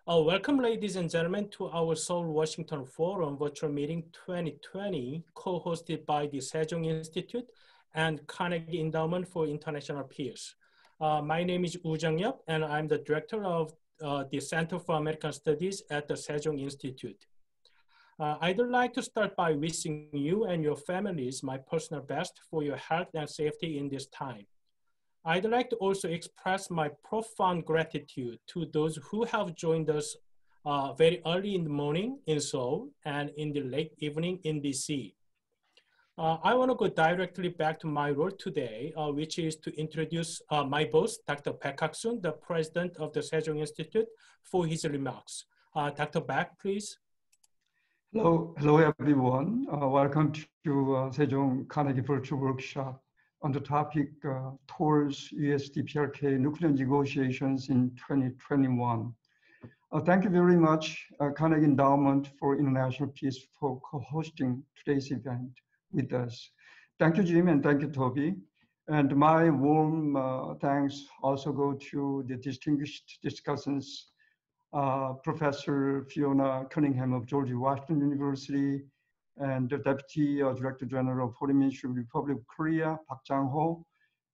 Welcome, ladies and gentlemen, to our Seoul, Washington Forum Virtual Meeting 2020, co-hosted by the Sejong Institute and Carnegie Endowment for International Peace. My name is Woo Jung-yup, and I'm the director of the Center for American Studies at the Sejong Institute. I'd like to start by wishing you and your families my personal best for your health and safety in this time. I'd like to also express my profound gratitude to those who have joined us very early in the morning in Seoul and in the late evening in DC. I want to go directly back to my role today, which is to introduce my boss, Dr. Paik Haksoon, the president of the Sejong Institute, for his remarks. Dr. Paik, please. Hello everyone. Welcome to Sejong-Kanegi virtual workshop on the topic towards US DPRK nuclear negotiations in 2021. Thank you very much, Carnegie Endowment for International Peace, for co-hosting today's event with us. Thank you, Jim, and thank you, Toby. And my warm thanks also go to the distinguished discussants, Professor Fiona Cunningham of George Washington University, and the Deputy Director General of Foreign Ministry of the Republic of Korea, Jangho,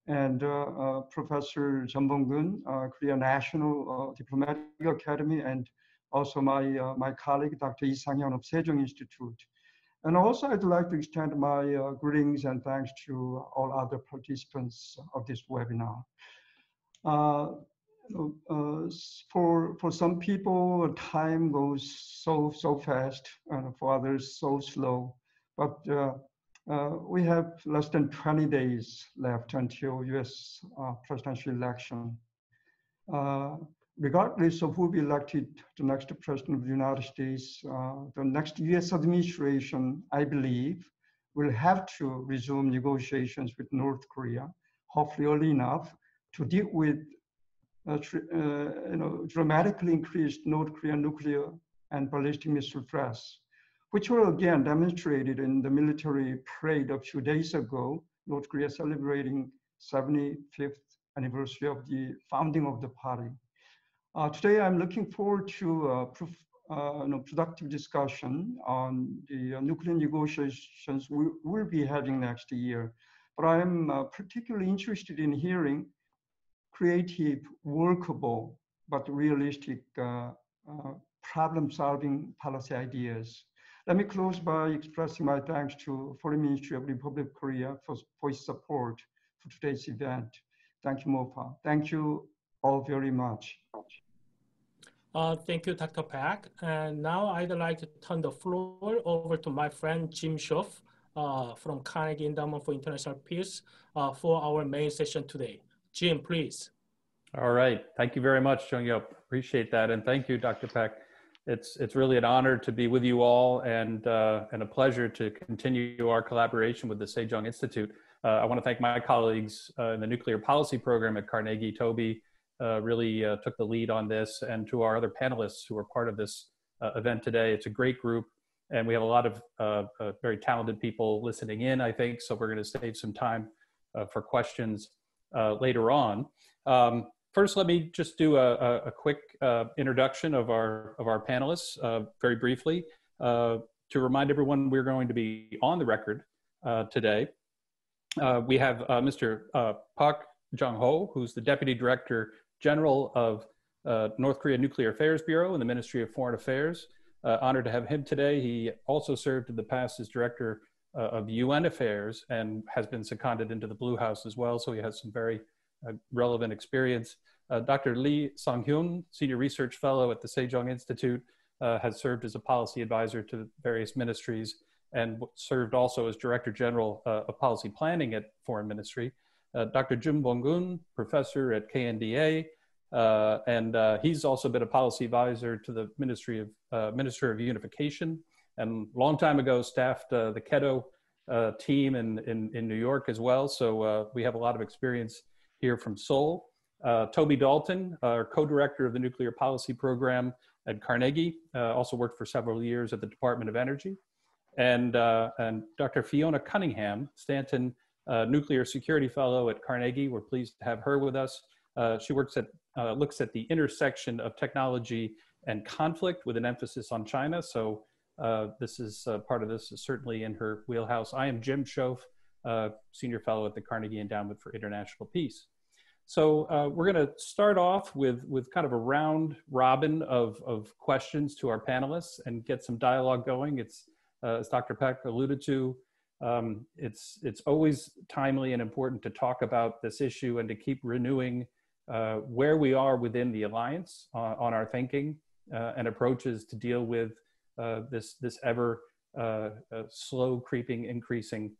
and Professor Bongguen, Korea National Diplomatic Academy, and also my colleague, Dr. Sanghyun of Sejong Institute. And also I'd like to extend my greetings and thanks to all other participants of this webinar. For some people, time goes so fast, and for others, so slow. But we have less than 20 days left until U.S. presidential election. Regardless of who will be elected the next president of the United States, the next U.S. administration, I believe, will have to resume negotiations with North Korea, hopefully early enough to deal with dramatically increased North Korean nuclear and ballistic missile threats, which were again demonstrated in the military parade a few days ago, North Korea celebrating 75th anniversary of the founding of the party. Today, I'm looking forward to productive discussion on the nuclear negotiations we'll be having next year. But I'm particularly interested in hearing creative, workable, but realistic problem-solving policy ideas. Let me close by expressing my thanks to Foreign Ministry of the Republic of Korea for its support for today's event. Thank you, Mopa. Thank you all very much. Thank you, Dr. Paik. And now I'd like to turn the floor over to my friend Jim Schoff from Carnegie Endowment for International Peace for our main session today. Jim, please. All right. Thank you very much, Jung-yup. Appreciate that. And thank you, Dr. Paik. It's really an honor to be with you all and a pleasure to continue our collaboration with the Sejong Institute. I want to thank my colleagues in the nuclear policy program at Carnegie. Toby really took the lead on this, and to our other panelists who are part of this event today. It's a great group, and we have a lot of very talented people listening in, I think, so we're going to save some time for questions later on. First, let me just do a quick introduction of our panelists very briefly to remind everyone we're going to be on the record today. We have Mr. Paik Jangho, who's the Deputy Director General of North Korea Nuclear Affairs Bureau in the Ministry of Foreign Affairs. Honored to have him today. He also served in the past as Director of UN Affairs and has been seconded into the Blue House as well, so he has some very relevant experience. Dr. Lee Sanghyun, Senior Research Fellow at the Sejong Institute, has served as a policy advisor to various ministries and served also as Director General of Policy Planning at Foreign Ministry. Dr. Bongguen, Professor at KNDA, and he's also been a policy advisor to the Minister of Unification, and long time ago staffed the KEDO team in New York as well. So we have a lot of experience here from Seoul. Toby Dalton, our co-director of the Nuclear Policy Program at Carnegie, also worked for several years at the Department of Energy. And Dr. Fiona Cunningham, Stanton Nuclear Security Fellow at Carnegie. We're pleased to have her with us. She works at, looks at the intersection of technology and conflict with an emphasis on China. So this is part of this is certainly in her wheelhouse. I am Jim Schoff, Senior Fellow at the Carnegie Endowment for International Peace. So we're going to start off with kind of a round robin of questions to our panelists and get some dialogue going. It's, as Dr. Paik alluded to, it's always timely and important to talk about this issue and to keep renewing where we are within the alliance on our thinking and approaches to deal with this ever slow creeping, increasing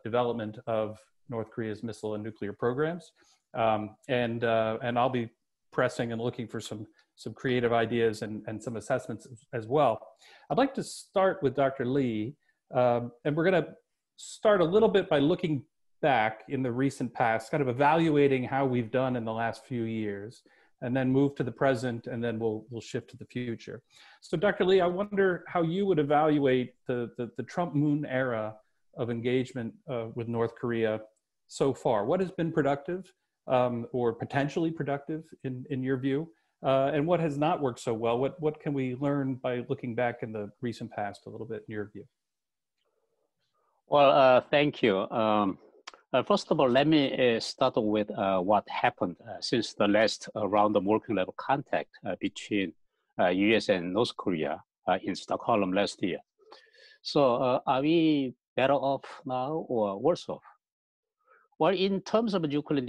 development of North Korea's missile and nuclear programs. And I'll be pressing and looking for some creative ideas and some assessments as well. I'd like to start with Dr. Lee, and we're going to start a little bit by looking back in the recent past, kind of evaluating how we've done in the last few years, and then move to the present, and then we'll shift to the future. So Dr. Lee, I wonder how you would evaluate the Trump-Moon era of engagement with North Korea so far. What has been productive or potentially productive in your view? And what has not worked so well? What can we learn by looking back in the recent past a little bit in your view? Well, thank you. First of all, let me start with what happened since the last round of working level contact between US and North Korea in Stockholm last year. So are we better off now or worse off? Well, in terms of nuclear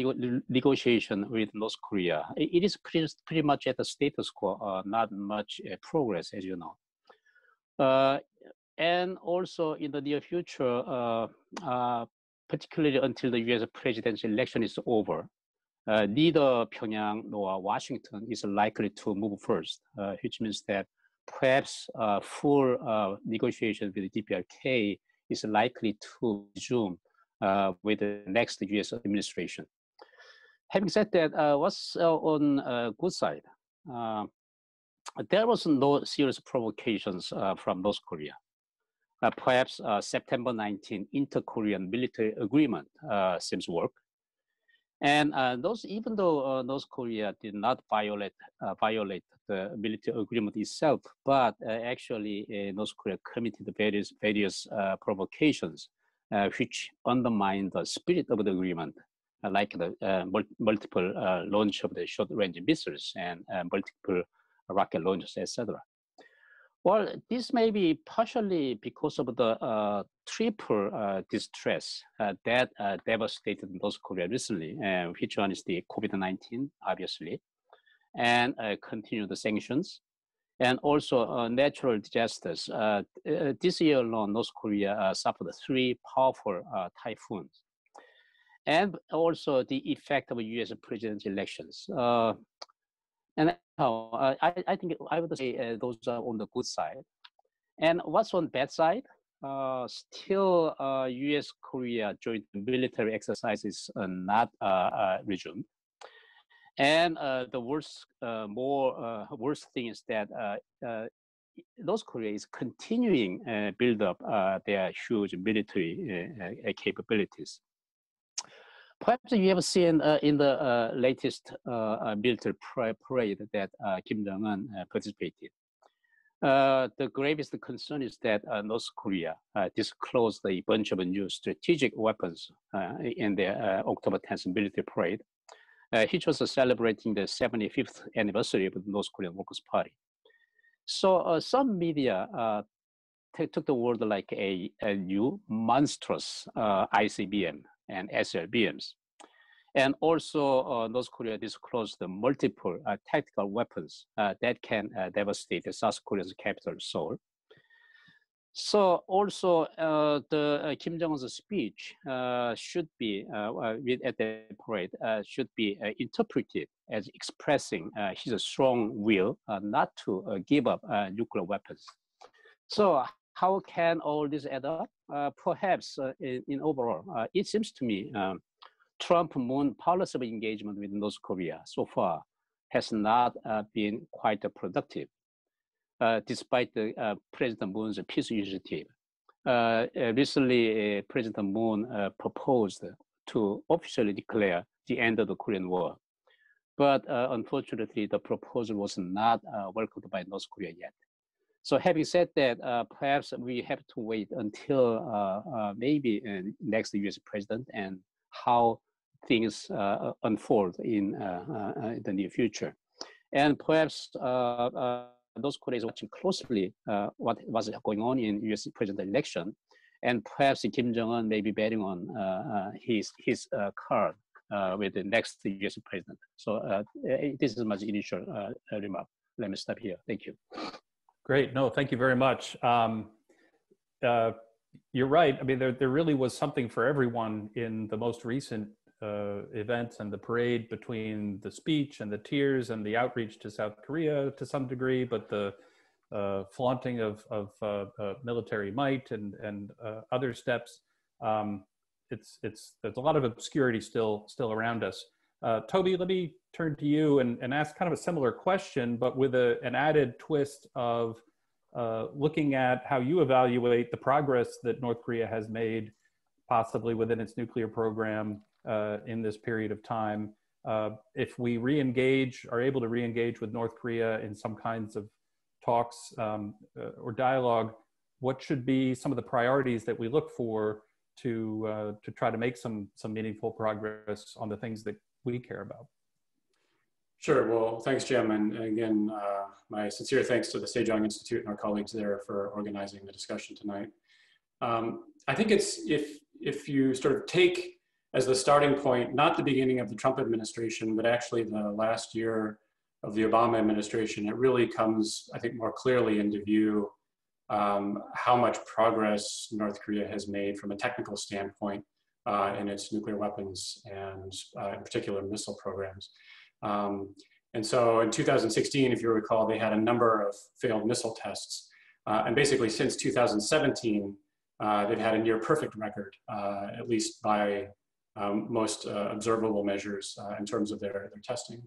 negotiation with North Korea, it is pretty much at the status quo, not much progress, as you know. And also in the near future, particularly until the US presidential election is over, neither Pyongyang nor Washington is likely to move first, which means that perhaps full negotiation with the DPRK is likely to resume with the next US administration. Having said that, what's on the good side? There was no serious provocations from North Korea. Perhaps September 19 inter-Korean military agreement seems to work. And even though North Korea did not violate the military agreement itself, but actually North Korea committed various provocations which undermine the spirit of the agreement, like the multiple launch of the short-range missiles and multiple rocket launches, etc. Well, this may be partially because of the triple distress that devastated North Korea recently, which one is the COVID-19, obviously, and continued sanctions, and also natural disasters. This year alone, North Korea suffered 3 powerful typhoons, and also the effect of US presidential elections. And I think I would say those are on the good side. And what's on bad side? Still, US-Korea joint military exercises are not resumed. And the worst thing is that North Korea is continuing build up their huge military capabilities. Perhaps you have seen in the latest military parade that Kim Jong-un participated. The gravest concern is that North Korea disclosed a bunch of new strategic weapons in the October 10th military parade, which was celebrating the 75th anniversary of the North Korean Workers' Party. So some media took the word like a new monstrous ICBM and SLBMs. And also North Korea disclosed the multiple tactical weapons that can devastate South Korea's capital, Seoul. So also the Kim Jong-un's speech should be, at the parade, should be interpreted as expressing his strong will not to give up nuclear weapons. So how can all this add up? Perhaps in overall, it seems to me Trump-Moon policy of engagement with North Korea so far has not been quite productive, despite the President Moon's peace initiative. Recently, President Moon proposed to officially declare the end of the Korean War. But unfortunately, the proposal was not welcomed by North Korea yet. So having said that, perhaps we have to wait until maybe next US president and how things unfold in the near future. And perhaps North Korea is watching closely what was going on in US president election. And perhaps Kim Jong-un may be betting on his card with the next US president. So this is my initial remark. Let me stop here. Thank you. Great. No, thank you very much. You're right. I mean, there really was something for everyone in the most recent events and the parade between the speech and the tears and the outreach to South Korea to some degree, but the flaunting of military might and other steps. There's a lot of obscurity still around us. Toby, let me turn to you and ask kind of a similar question, but with an added twist of looking at how you evaluate the progress that North Korea has made, possibly within its nuclear program in this period of time. If we are able to re-engage with North Korea in some kinds of talks or dialogue, what should be some of the priorities that we look for to try to make some meaningful progress on the things that we care about? Sure. Well, thanks, Jim. And again, my sincere thanks to the Sejong Institute and our colleagues there for organizing the discussion tonight. I think it's, if you sort of take as the starting point, not the beginning of the Trump administration, but actually the last year of the Obama administration, it really comes, I think, more clearly into view how much progress North Korea has made from a technical standpoint in its nuclear weapons and in particular missile programs. And so in 2016, if you recall, they had a number of failed missile tests. And basically since 2017, they've had a near perfect record, at least by most observable measures in terms of their testing.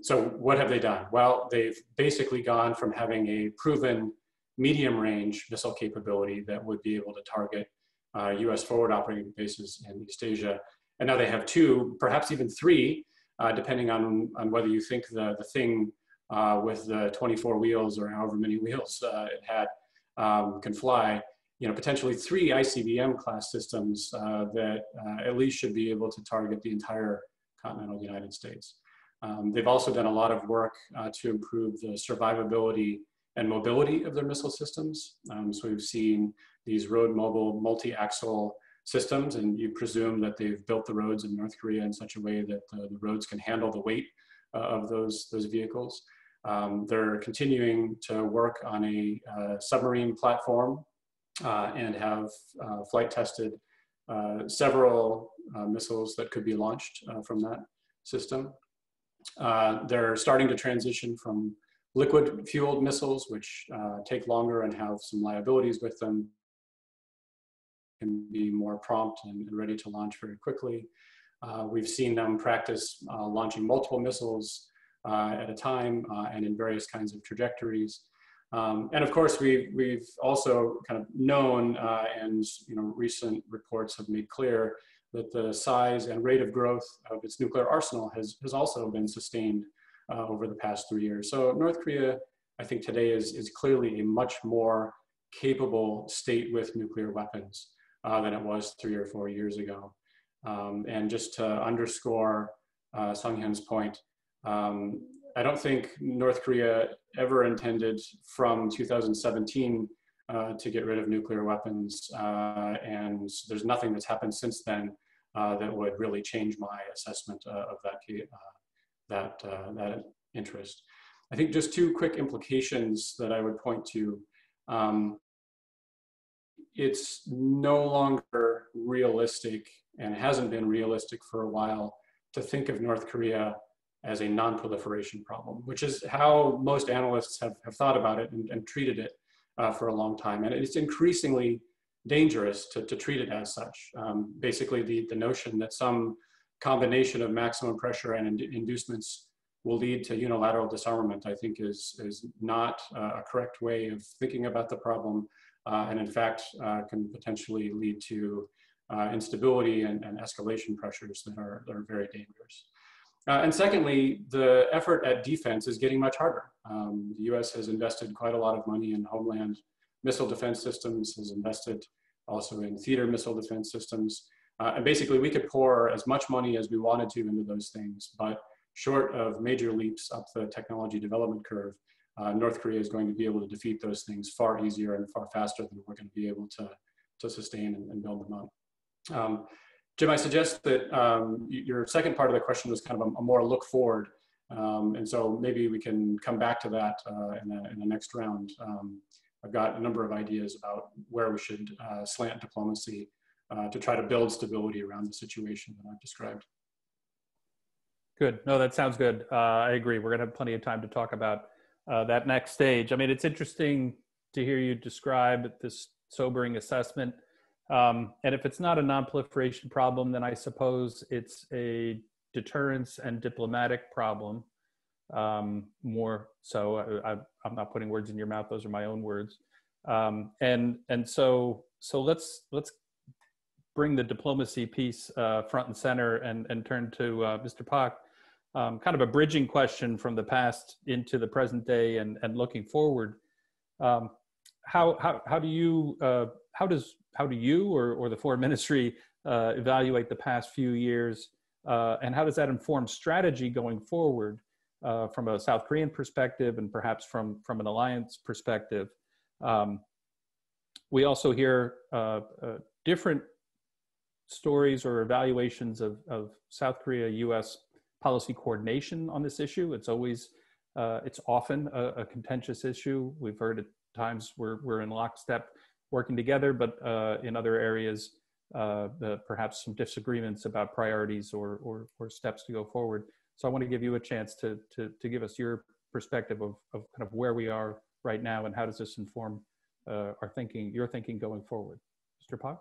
So what have they done? Well, they've basically gone from having a proven medium range missile capability that would be able to target US forward operating bases in East Asia. And now they have two, perhaps even three, depending on whether you think the thing with the 24 wheels or however many wheels it had can fly, potentially three ICBM class systems that at least should be able to target the entire continental United States. They've also done a lot of work to improve the survivability and mobility of their missile systems. So we've seen these road mobile multi-axle systems, and you presume that they've built the roads in North Korea in such a way that the roads can handle the weight of those vehicles. They're continuing to work on a submarine platform and have flight tested several missiles that could be launched from that system. They're starting to transition from liquid fueled missiles, which take longer and have some liabilities with them, can be more prompt and ready to launch very quickly. We've seen them practice launching multiple missiles at a time and in various kinds of trajectories. And of course, we've also kind of known, and recent reports have made clear that the size and rate of growth of its nuclear arsenal has also been sustained over the past 3 years. So North Korea, I think today is clearly a much more capable state with nuclear weapons than it was 3 or 4 years ago. And just to underscore Sanghyun's point, I don't think North Korea ever intended from 2017 to get rid of nuclear weapons. And there's nothing that's happened since then that would really change my assessment of that interest. I think just two quick implications that I would point to. It's no longer realistic, and hasn't been realistic for a while, to think of North Korea as a non-proliferation problem, which is how most analysts have thought about it and treated it for a long time. And it's increasingly dangerous to treat it as such. Basically, the notion that some combination of maximum pressure and inducements will lead to unilateral disarmament, I think is not a correct way of thinking about the problem, and in fact can potentially lead to instability and escalation pressures that are very dangerous. And secondly, the effort at defense is getting much harder. The US has invested quite a lot of money in homeland missile defense systems, has invested also in theater missile defense systems. And basically we could pour as much money as we wanted to into those things, but short of major leaps up the technology development curve, North Korea is going to be able to defeat those things far easier and far faster than we're going to be able to sustain and build them up. Jim, I suggest that your second part of the question was kind of a more look forward. And so maybe we can come back to that in the next round. I've got a number of ideas about where we should slant diplomacy to try to build stability around the situation that I've described. Good. No, that sounds good. I agree. We're going to have plenty of time to talk about that next stage. I mean, it's interesting to hear you describe this sobering assessment. And if it's not a non-proliferation problem, then I suppose it's a deterrence and diplomatic problem. More so, I'm not putting words in your mouth; those are my own words. And so let's bring the diplomacy piece front and center and turn to Mr. Paik. Kind of a bridging question from the past into the present day and looking forward. How do you or the foreign ministry evaluate the past few years, and how does that inform strategy going forward from a South Korean perspective and perhaps from an alliance perspective? We also hear different stories or evaluations of South Korea-U.S. policy coordination on this issue. It's often a contentious issue. We've heard at times we're in lockstep working together, but in other areas, perhaps some disagreements about priorities or steps to go forward. So I want to give you a chance to give us your perspective of kind of where we are right now and how does this inform your thinking going forward. Mr. Paik?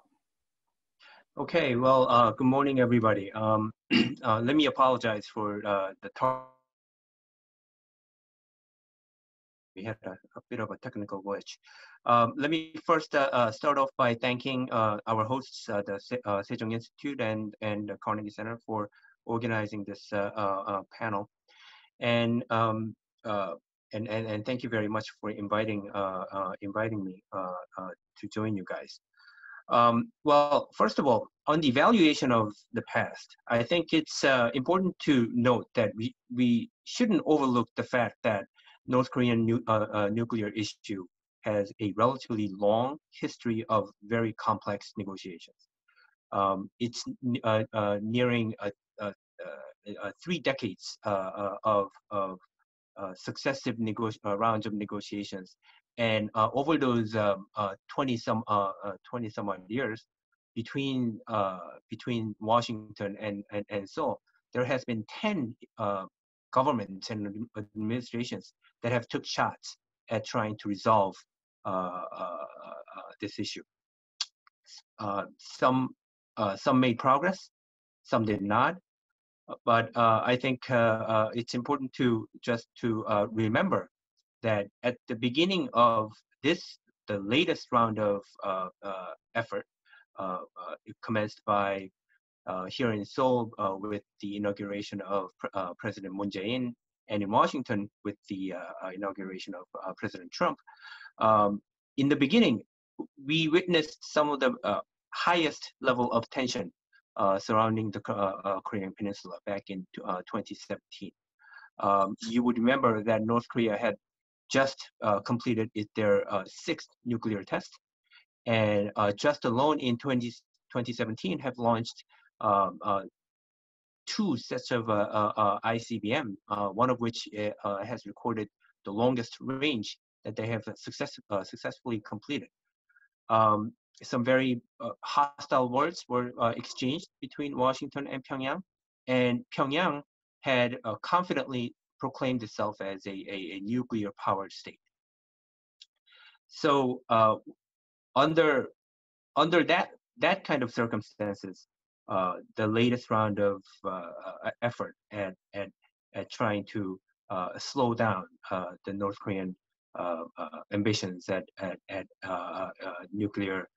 Okay, well, good morning, everybody. Let me apologize for the talk. We had a bit of a technical glitch. Let me first start off by thanking our hosts, the Sejong Institute and the Carnegie Center for organizing this panel. And thank you very much for inviting me to join you guys. Well, first of all, on the evaluation of the past, I think it's important to note that we shouldn't overlook the fact that North Korean nuclear issue has a relatively long history of very complex negotiations. It's nearing 3 decades of successive rounds of negotiations, and over those 20 some odd years between Washington and Seoul, there has been 10 governments and administrations that have took shots at trying to resolve this issue. Some made progress, some did not. But I think it's important to remember that at the beginning of the latest round of effort, it commenced by here in Seoul with the inauguration of President Moon Jae-in, and in Washington with the inauguration of President Trump. In the beginning, we witnessed some of the highest level of tension surrounding the Korean Peninsula back in 2017. You would remember that North Korea had just completed their 6th nuclear test, and just alone in 2017 have launched 2 sets of ICBM, one of which has recorded the longest range that they have successfully completed. Some very hostile words were exchanged between Washington and Pyongyang had confidently proclaimed itself as a nuclear-powered state. So under that kind of circumstances, the latest round of effort at trying to slow down the North Korean ambitions at nuclear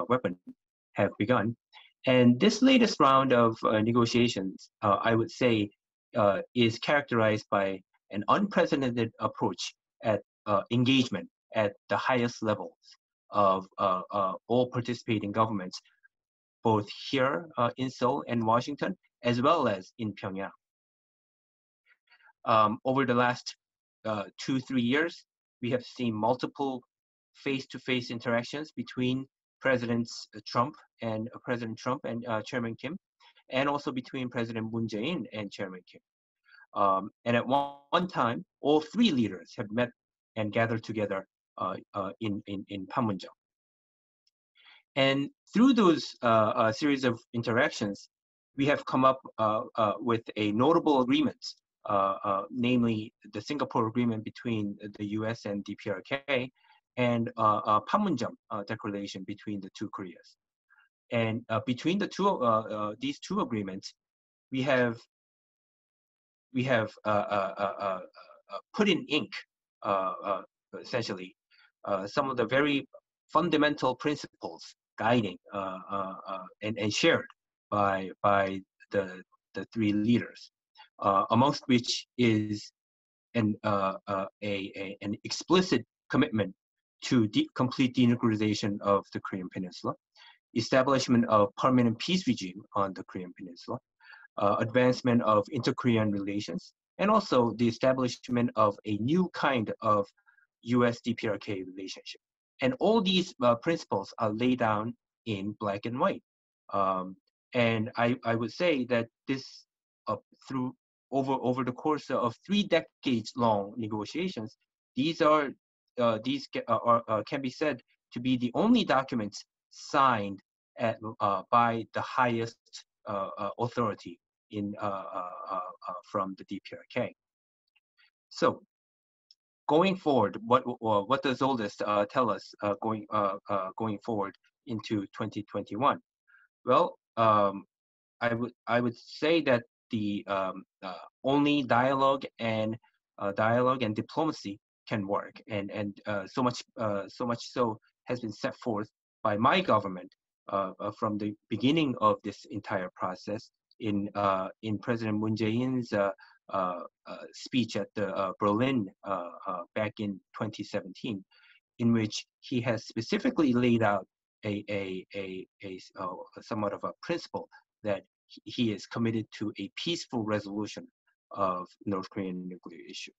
weapon have begun. And this latest round of negotiations, I would say, is characterized by an unprecedented approach at engagement at the highest levels of all participating governments, both here in Seoul and Washington, as well as in Pyongyang. Over the last 2-3 years, we have seen multiple face-to-face interactions between President Trump and Chairman Kim, and also between President Moon Jae-in and Chairman Kim. And at one time, all three leaders have met and gathered together in Panmunjom. And through those series of interactions, we have come up with a notable agreement, namely the Singapore Agreement between the US and DPRK, and Panmunjom Declaration between the two Koreas. And between the two, these two agreements, we have put in ink, essentially, some of the very fundamental principles guiding and shared by the three leaders, amongst which is an explicit commitment to complete denuclearization of the Korean Peninsula, establishment of permanent peace regime on the Korean Peninsula, advancement of inter-Korean relations, and also the establishment of a new kind of US-DPRK relationship. And all these principles are laid down in black and white. And I would say that this, through over the course of 3 decades-long negotiations, these can be said to be the only documents signed by the highest authority from the DPRK. So, going forward, what does all this tell us going forward into 2021? Well, I would say that the only dialogue and diplomacy can work, and so much so has been set forth by my government from the beginning of this entire process in President Moon Jae-in's speech at the Berlin back in 2017, in which he has specifically laid out a somewhat of a principle that he is committed to a peaceful resolution of North Korean nuclear issue.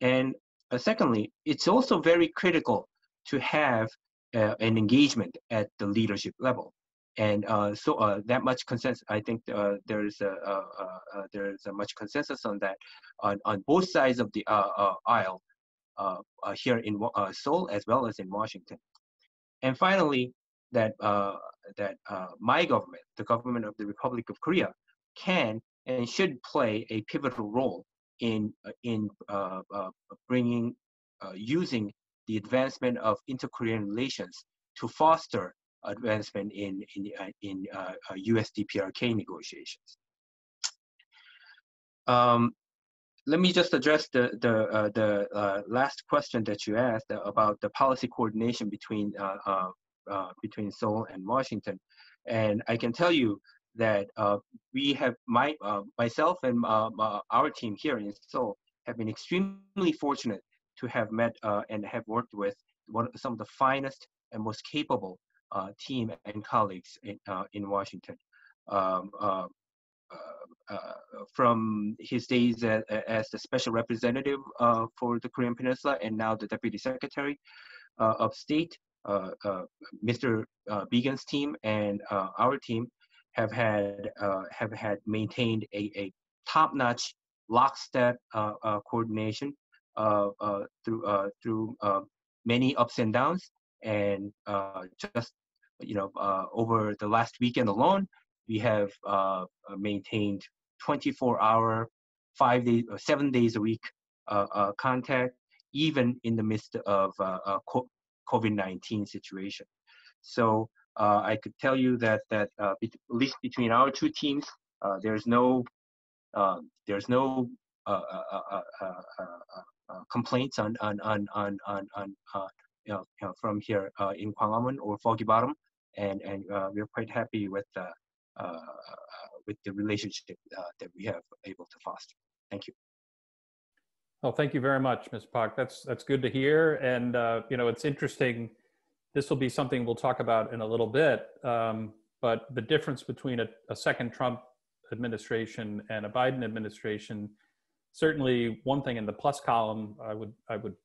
And secondly, it's also very critical to have an engagement at the leadership level. And so that much consensus, I think there's a much consensus on that on both sides of the aisle here in Seoul as well as in Washington. And finally, that my government, the government of the Republic of Korea, can and should play a pivotal role in using the advancement of inter-Korean relations to foster advancement in US-DPRK negotiations. Let me just address the last question that you asked about the policy coordination between Seoul and Washington, and I can tell you that we have myself and our team here in Seoul have been extremely fortunate to have met and have worked with some of the finest and most capable team and colleagues in Washington. From his days as the special representative for the Korean Peninsula, and now the Deputy Secretary of State, Mr. Bonggwen's team and our team have maintained a top-notch lockstep coordination through many ups and downs, and just over the last weekend alone, we have maintained 24-hour, 7 days a week contact, even in the midst of COVID-19 situation. So I could tell you that at least between our two teams, there's no complaints on from here in Gwanghwamun or Foggy Bottom, and we're quite happy with with the relationship that we have able to foster. Thank you. Well, thank you very much, Ms. Paik. That's good to hear. And, you know, it's interesting. This will be something we'll talk about in a little bit. But the difference between a second Trump administration and a Biden administration, certainly one thing in the plus column I would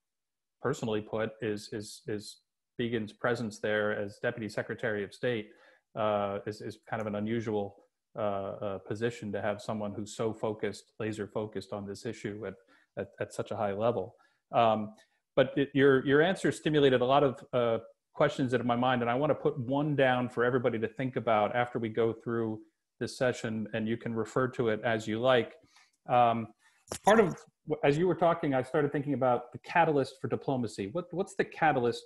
personally put is Biegun's presence there as Deputy Secretary of State is kind of an unusual position to have someone who's so focused, laser focused on this issue at such a high level. But your answer stimulated a lot of questions in my mind, and I want to put one down for everybody to think about after we go through this session, and you can refer to it as you like. Part of, as you were talking, I started thinking about the catalyst for diplomacy. What's the catalyst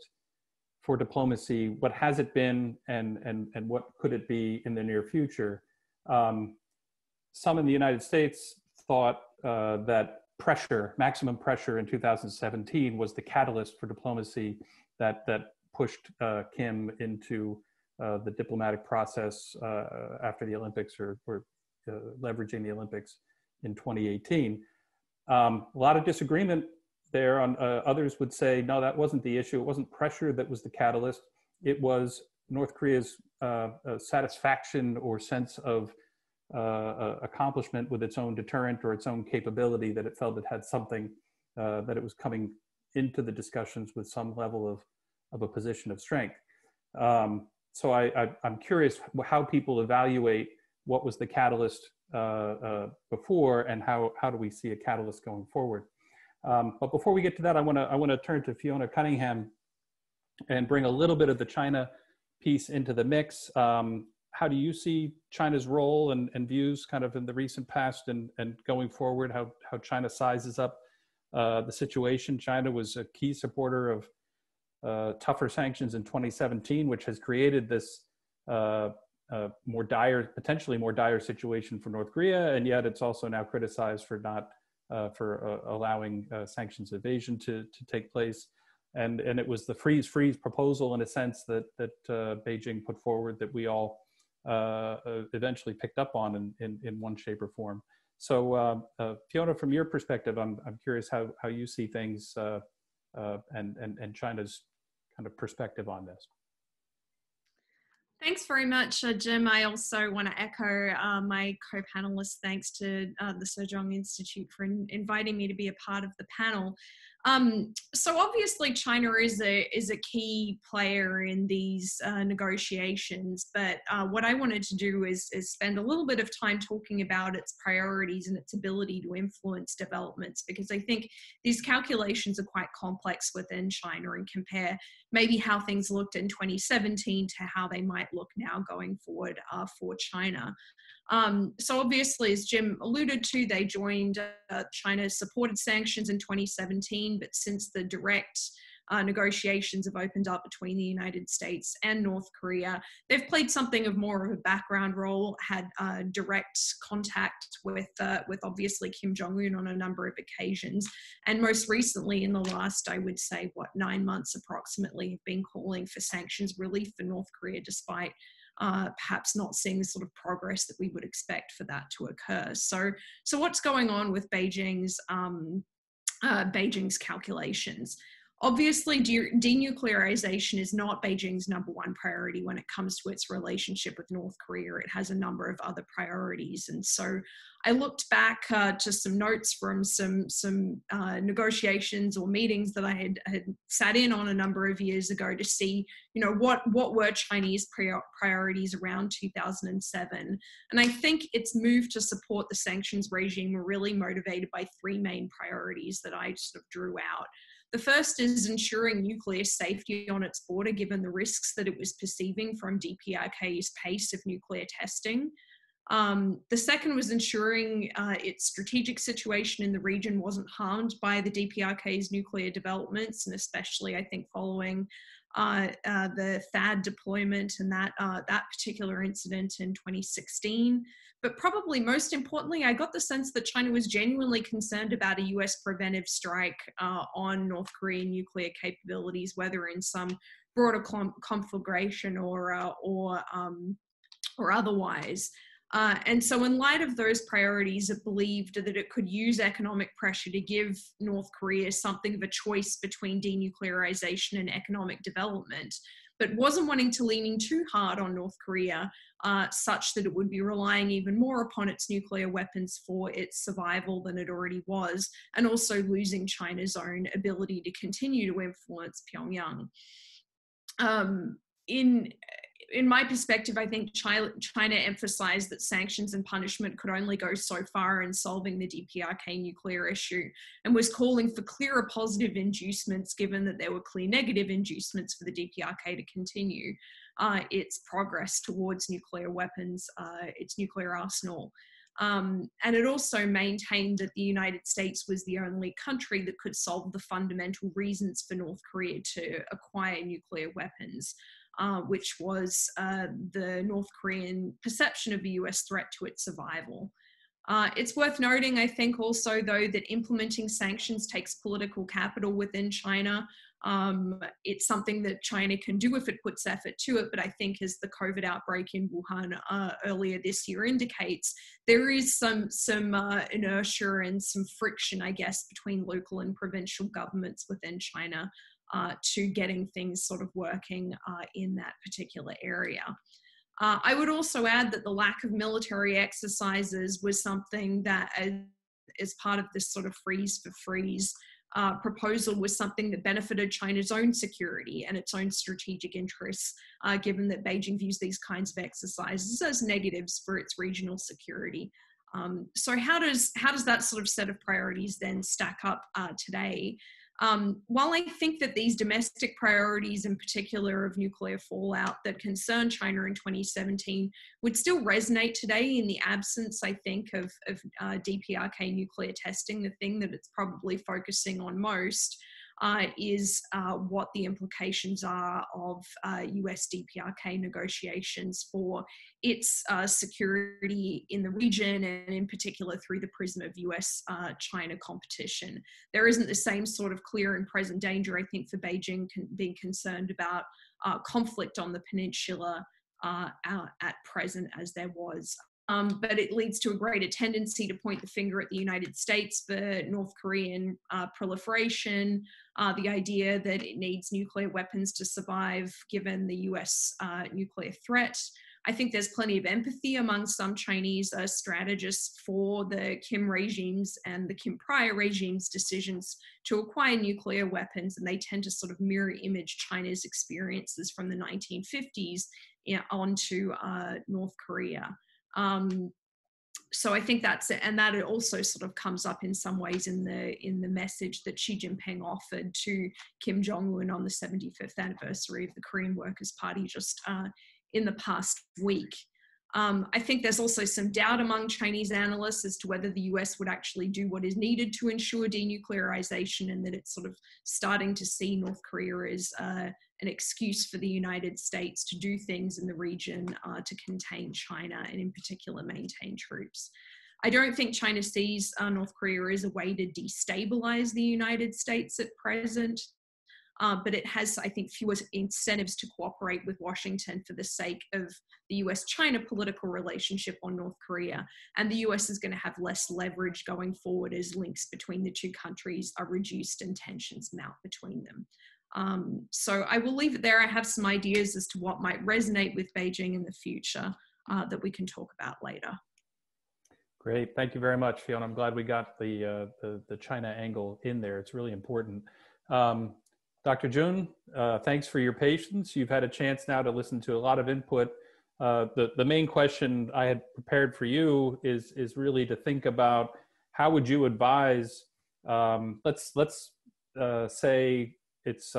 for diplomacy? What has it been, and what could it be in the near future? Some in the United States thought that maximum pressure in 2017 was the catalyst for diplomacy that pushed Kim into the diplomatic process after the Olympics, or leveraging the Olympics in 2018. A lot of disagreement there. On others would say, no, that wasn't the issue. It wasn't pressure that was the catalyst. It was North Korea's satisfaction or sense of accomplishment with its own deterrent or its own capability, that it felt it had something, that it was coming into the discussions with some level of a position of strength. So I'm curious how people evaluate what was the catalyst before, and how do we see a catalyst going forward. But before we get to that, I want to turn to Fiona Cunningham and bring a little bit of the China piece into the mix. How do you see China's role and views kind of in the recent past and going forward, how China sizes up the situation? China was a key supporter of tougher sanctions in 2017, which has created this potentially more dire situation for North Korea, and yet it's also now criticized for not allowing sanctions evasion to take place. And it was the freeze proposal, in a sense, that Beijing put forward, that we all eventually picked up on in one shape or form. So Fiona, from your perspective, I'm curious how you see things and China's kind of perspective on this. Thanks very much, Jim. I also want to echo my co-panelists' thanks to the Sejong Institute for inviting me to be a part of the panel. So obviously China is a key player in these negotiations, but what I wanted to do is spend a little bit of time talking about its priorities and its ability to influence developments, because I think these calculations are quite complex within China and compare maybe how things looked in 2017 to how they might look now going forward for China. So obviously, as Jim alluded to, they joined China's supported sanctions in 2017, but since the direct negotiations have opened up between the United States and North Korea, they've played something of more of a background role, had direct contact with obviously Kim Jong-un on a number of occasions, and most recently in the last, I would say, 9 months approximately, have been calling for sanctions relief for North Korea, despite perhaps not seeing the sort of progress that we would expect for that to occur. So what's going on with Beijing's calculations? Obviously, denuclearization is not Beijing's #1 priority when it comes to its relationship with North Korea. It has a number of other priorities. And so I looked back to some notes from some negotiations or meetings that I had sat in on a number of years ago to see, what were Chinese priorities around 2007. And I think its move to support the sanctions regime were really motivated by 3 main priorities that I sort of drew out. The first is ensuring nuclear safety on its border, given the risks that it was perceiving from DPRK's pace of nuclear testing. The second was ensuring its strategic situation in the region wasn't harmed by the DPRK's nuclear developments, and especially, I think, following the THAAD deployment and that particular incident in 2016. But probably most importantly, I got the sense that China was genuinely concerned about a US preventive strike on North Korean nuclear capabilities, whether in some broader conflagration or otherwise. And so in light of those priorities, it believed that it could use economic pressure to give North Korea something of a choice between denuclearization and economic development, but wasn't wanting to lean in too hard on North Korea, such that it would be relying even more upon its nuclear weapons for its survival than it already was, and also losing China's own ability to continue to influence Pyongyang. In my perspective, I think China emphasized that sanctions and punishment could only go so far in solving the DPRK nuclear issue, and was calling for clearer positive inducements, given that there were clear negative inducements for the DPRK to continue its progress towards nuclear weapons, its nuclear arsenal. And it also maintained that the United States was the only country that could solve the fundamental reasons for North Korea to acquire nuclear weapons, which was the North Korean perception of the US threat to its survival. It's worth noting, I think also though, that implementing sanctions takes political capital within China. It's something that China can do if it puts effort to it, but I think as the COVID outbreak in Wuhan earlier this year indicates, there is some inertia and some friction, I guess, between local and provincial governments within China to getting things sort of working in that particular area. I would also add that the lack of military exercises was something that, as part of this sort of freeze for freeze proposal, was something that benefited China's own security and its own strategic interests, given that Beijing views these kinds of exercises as negatives for its regional security. So how does that sort of set of priorities then stack up today? While I think that these domestic priorities, in particular of nuclear fallout that concerned China in 2017, would still resonate today in the absence, I think, of DPRK nuclear testing, the thing that it's probably focusing on most is what the implications are of US DPRK negotiations for its security in the region, and in particular through the prism of US-China competition. There isn't the same sort of clear and present danger, I think, for Beijing being concerned about conflict on the peninsula at present as there was. But it leads to a greater tendency to point the finger at the United States for North Korean proliferation, the idea that it needs nuclear weapons to survive given the US nuclear threat. I think there's plenty of empathy among some Chinese strategists for the Kim regime's and the Kim prior regime's decisions to acquire nuclear weapons, and they tend to sort of mirror image China's experiences from the 1950s onto North Korea. So I think that's it, and that it also sort of comes up in some ways in the message that Xi Jinping offered to Kim Jong-un on the 75th anniversary of the Korean Workers' Party just in the past week. I think there's also some doubt among Chinese analysts as to whether the US would actually do what is needed to ensure denuclearization, and that it's sort of starting to see North Korea as an excuse for the United States to do things in the region to contain China, and in particular maintain troops. I don't think China sees North Korea as a way to destabilize the United States at present. But it has, I think, fewer incentives to cooperate with Washington for the sake of the US-China political relationship on North Korea. And the US is going to have less leverage going forward as links between the two countries are reduced and tensions mount between them. So I will leave it there. I have some ideas as to what might resonate with Beijing in the future that we can talk about later. Great, thank you very much, Fiona. I'm glad we got the China angle in there. It's really important. Dr. Jun, thanks for your patience. You've had a chance now to listen to a lot of input. The main question I had prepared for you is really to think about how would you advise, let's say it's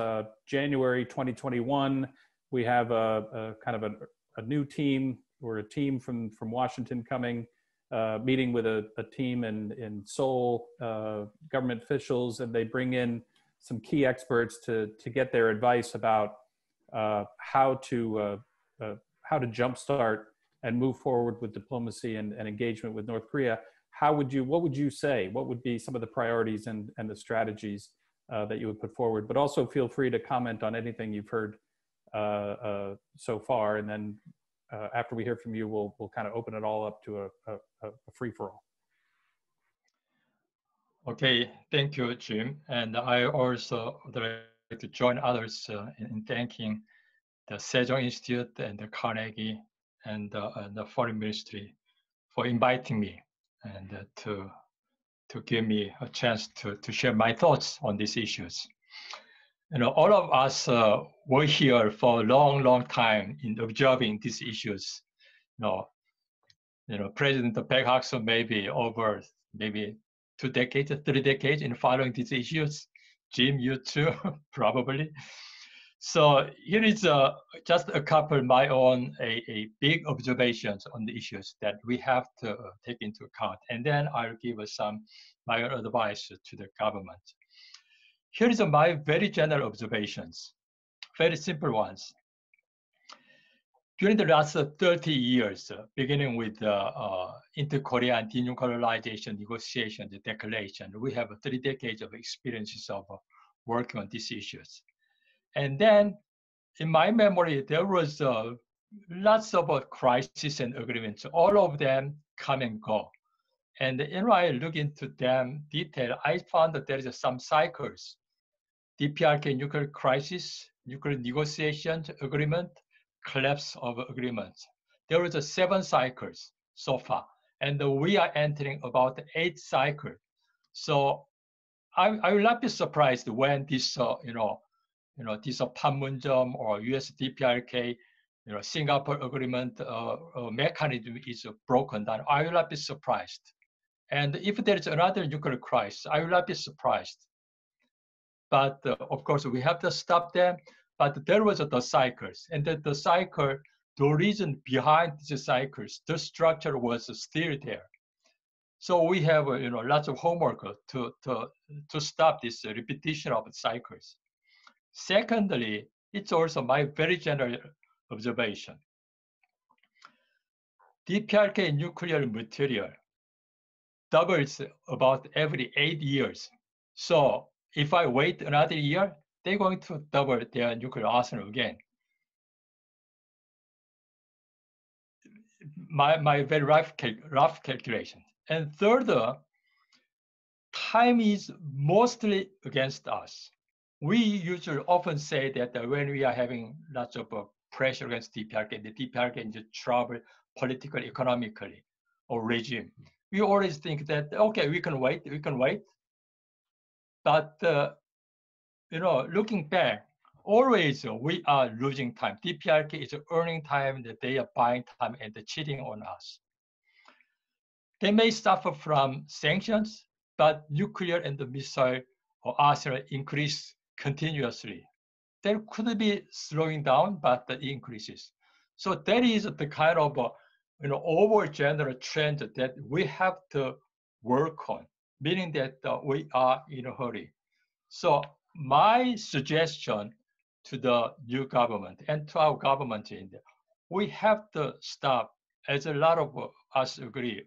January 2021, we have a kind of a new team, or a team from Washington coming, meeting with a team in Seoul, government officials, and they bring in some key experts to get their advice about how to jumpstart and move forward with diplomacy and engagement with North Korea. What would you say? What would be some of the priorities and the strategies that you would put forward? But also feel free to comment on anything you've heard so far, and then after we hear from you, we'll kind of open it all up to a free-for-all. Okay, thank you, Jim. And I also would like to join others in thanking the Sejong Institute and the Carnegie and the Foreign Ministry for inviting me and to give me a chance to share my thoughts on these issues. You know, all of us were here for a long, long time in observing these issues. You know, President Paik Haksoon maybe over maybe 2 decades, 3 decades in following these issues. Jim, you too, probably. So here is just a couple of my own a big observations on the issues that we have to take into account. And then I'll give some my own advice to the government. Here is my very general observations, very simple ones. During the last 30 years, beginning with inter-Korean denuclearization negotiation, the declaration, we have 3 decades of experiences of working on these issues. And then in my memory, there was lots of crises and agreements, all of them come and go. And when I look into them detail, I found that there is some cycles. DPRK nuclear crisis, nuclear negotiations agreement, collapse of agreements. There was 7 cycles so far, and we are entering about 8th cycle. So I will not be surprised when this, this Panmunjom or US DPRK, Singapore agreement mechanism is broken down. I will not be surprised. And if there is another nuclear crisis, I will not be surprised. But of course, we have to stop them. But there was the cycles, and the cycle, the reason behind the cycles, the structure was still there. So we have lots of homework to stop this repetition of cycles. Secondly, it's also my very general observation. DPRK nuclear material doubles about every 8 years. So if I wait another year, they're going to double their nuclear arsenal again. My very rough calculation. And third, time is mostly against us. We usually often say that when we are having lots of pressure against DPRK, the DPRK is in trouble politically, economically, or regime. We always think that, okay, we can wait. But looking back, always we are losing time. DPRK is earning time, that they are buying time and cheating on us. They may suffer from sanctions, but nuclear and the missile or arsenal increase continuously. There could be slowing down, but the increases. So that is the kind of overall general trend that we have to work on, meaning that we are in a hurry. So my suggestion to the new government and to our government in there, we have to stop, as a lot of us agree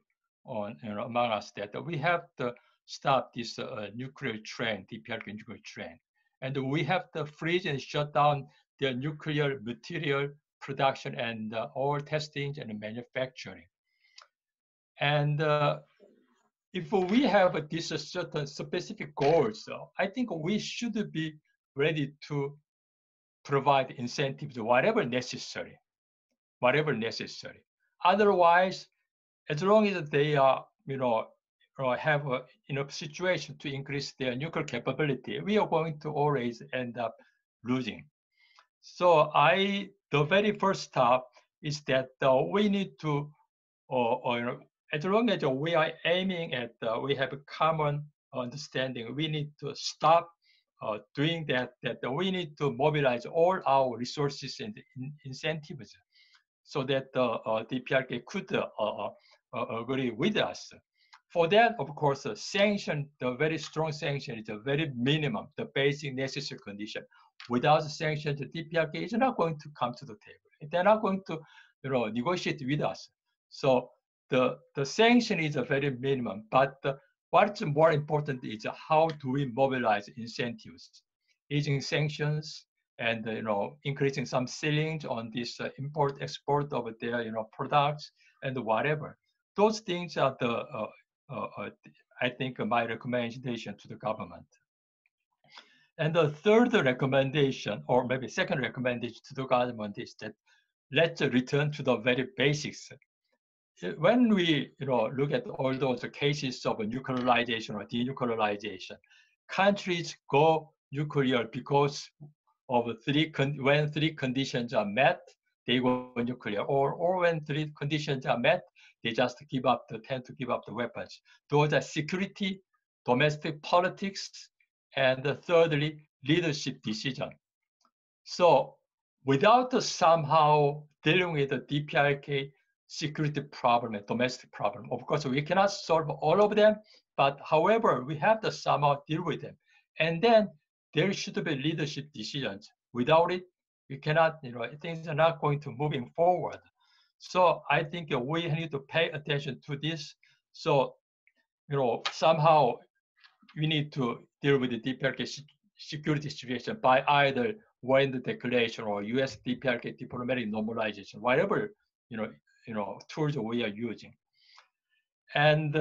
on, among us, that we have to stop this nuclear trend, DPRK nuclear trend. And we have to freeze and shut down the nuclear material production and all testing and manufacturing. And if we have these certain specific goals, I think we should be ready to provide incentives, whatever necessary. Otherwise, as long as they are, have enough situation to increase their nuclear capability, we are going to always end up losing. So the very first step is that we need to, as long as we are aiming at, we have a common understanding, we need to stop doing that we need to mobilize all our resources and incentives so that DPRK could agree with us. For that, of course, sanction, the very strong sanction is a very minimum, the basic necessary condition. Without sanction, the DPRK is not going to come to the table. They're not going to negotiate with us. So the sanction is a very minimum, but what's more important is how do we mobilize incentives, easing sanctions and increasing some ceilings on this import export of their products and whatever. Those things are the I think my recommendation to the government. And the third recommendation, or maybe second recommendation to the government, is that let's return to the very basics. When we look at all those cases of nuclearization or denuclearization, countries go nuclear because of when three conditions are met, they go nuclear, or when three conditions are met, they just tend to give up the weapons. Those are security, domestic politics, and thirdly, leadership decision. So without somehow dealing with the DPRK security problem and domestic problem, of course, we cannot solve all of them, but however, we have to somehow deal with them. And then there should be leadership decisions. Without it, we cannot, things are not going to moving forward. So I think we need to pay attention to this. So, somehow we need to deal with the DPRK security situation by either Warren Declaration or U.S. DPRK diplomatic normalization, whatever tools we are using. And